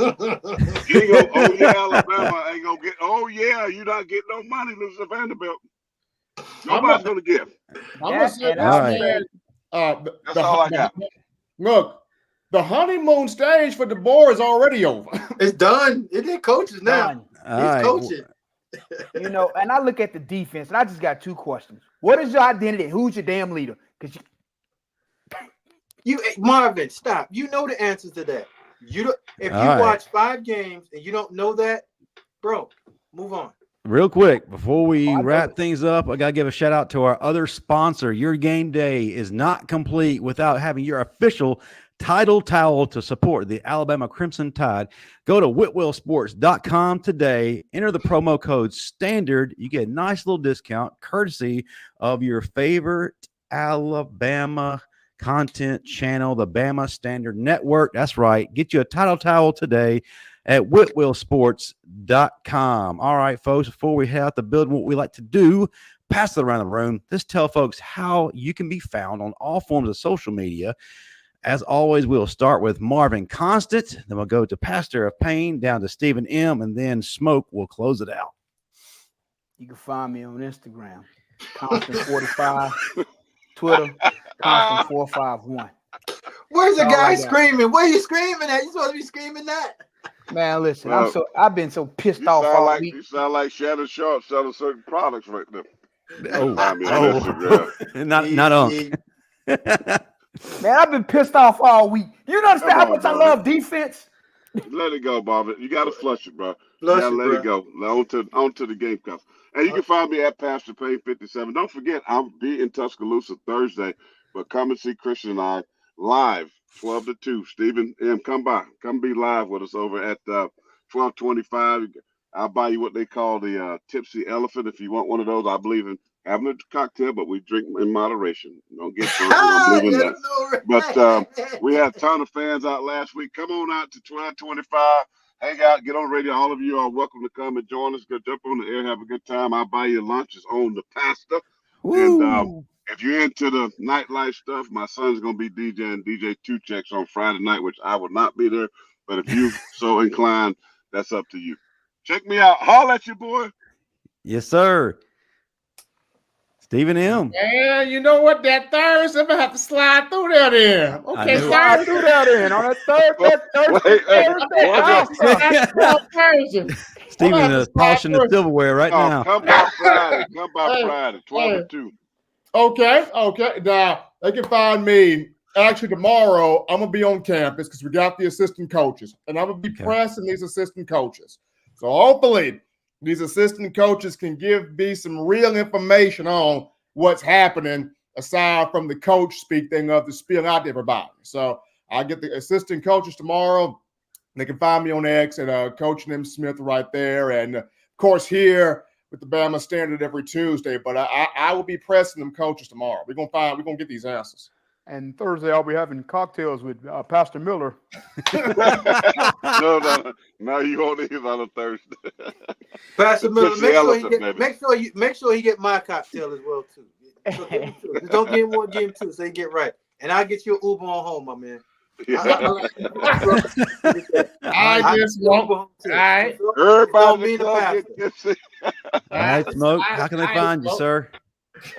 G: You ain't going, oh, yeah, Alabama ain't going to get, oh, yeah, you're not getting no money losing to Vanderbilt. Nobody's going to give.
F: I'm going to say
G: That's all I got.
F: Look, the honeymoon stage for DeBoer is already over.
A: It's done. It ain't coaches now. He's coaching.
E: You know, and I look at the defense, and I just got two questions. What is your identity? Who's your damn leader? Because
A: you Marvin, stop. You know the answers to that. You don't. If you watch 5 games and you don't know that, bro, move on.
D: Real quick, before we wrap things up, I got to give a shout out to our other sponsor. Your game day is not complete without having your official title towel to support the Alabama Crimson Tide. Go to whitwellsports.com today. Enter the promo code STANDARD. You get a nice little discount courtesy of your favorite Alabama content channel, the Bama Standard Network. That's right. Get you a title towel today at whitwellsports.com. All right, folks, before we head out the building, what we like to do, pass it around the room. Just tell folks how you can be found on all forms of social media. As always, we'll start with Marvin Constant. Then we'll go to Pastor of Pain, down to Stephen M., and then Smoke will close it out.
E: You can find me on Instagram, Constant45, Twitter, Constant451.
A: Where's the guy screaming? Where are you screaming at? You supposed to be screaming that.
E: Man, listen, I've been so pissed off all week.
G: You sound like Shannon Sharp selling certain products right now.
D: Not on.
E: Man, I've been pissed off all week. You understand how much I love defense?
G: Let it go, Marvin. You got to flush it, bro. Let it go. On to the Gamecocks. And you can find me at Pastor Payne 57. Don't forget, I'll be in Tuscaloosa Thursday, but come and see Christian and I live, 12 to 2. Stephen M., come by. Come be live with us over at 1225. I'll buy you what they call the Tipsy Elephant if you want one of those. I believe in having a cocktail, but we drink in moderation. Don't get drunk. Don't believe in that. But we had a ton of fans out last week. Come on out to 1225. Hang out, get on the radio. All of you are welcome to come and join us. Go jump on the air, have a good time. I'll buy you lunch. It's on the pasta. Woo. And if you're into the nightlife stuff, my son's going to be DJing DJ Two Checks on Friday night, which I will not be there. But if you so inclined, that's up to you. Check me out. Holler at you, boy.
D: Yes, sir. Stephen M.
F: And you know what? That Thursday, I'm going to have to slide through there then. Okay, slide through there then. On that Thursday.
D: Stephen is polishing the silverware right now.
G: Come by Friday. 12 to 2.
F: Okay. Now, they can find me. Actually, tomorrow, I'm going to be on campus because we got the assistant coaches. And I'm going to be pressing these assistant coaches. So hopefully, these assistant coaches can give me some real information on what's happening aside from the coach speak thing of the spiel out to everybody. So I get the assistant coaches tomorrow. They can find me on X at Coach M. Smith right there. And of course, here with the Bama Standard every Tuesday. But I will be pressing them coaches tomorrow. We're gonna get these answers.
E: And Thursday, I'll be having cocktails with Pastor Miller.
G: No, you won't eat on a Thursday.
A: Pastor Miller, make sure he get my cocktail as well too. So give him 2. Don't give him 1, give him 2, so he get right. And I'll get you an Uber on home, my man.
F: I just want. All right.
G: Everybody
D: All right, Smoke. How can they find you, sir?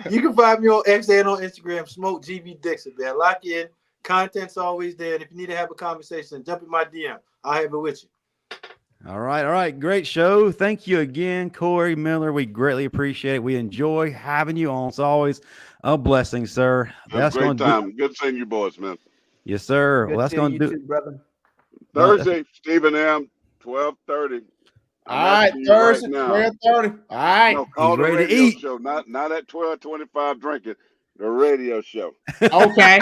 A: You can find me on X and on Instagram, Smoke GB Dixon, man. Lock in. Content's always there. And if you need to have a conversation, jump in my DM. I'll have it with you.
D: All right. Great show. Thank you again, Corey Miller. We greatly appreciate it. We enjoy having you on. It's always a blessing, sir.
G: That's great time. Good seeing you boys, man.
D: Yes, sir.
E: Well, that's going to do it, brother.
G: Thursday, Stephen M., 12:30.
F: All right, Thursday, 12:30. All right.
G: No, call the radio show. Not at 12:25 drinking. The radio show.
F: Okay.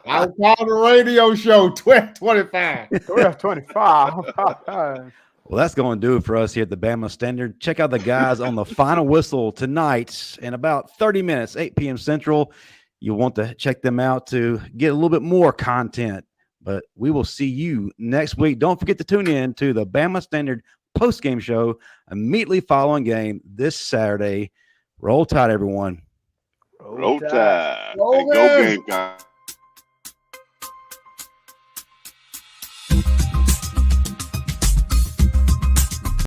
F: I'll call the radio show 1225.
E: 12:25.
D: Well, that's going to do it for us here at the Bama Standard. Check out the guys on the final whistle tonight in about 30 minutes, 8 p.m. Central. You'll want to check them out to get a little bit more content. But we will see you next week. Don't forget to tune in to the Bama Standard post-game show immediately following game this Saturday. Roll Tide, everyone.
G: Roll Tide.
F: Roll
G: And go
F: Tide.
G: Gamecocks.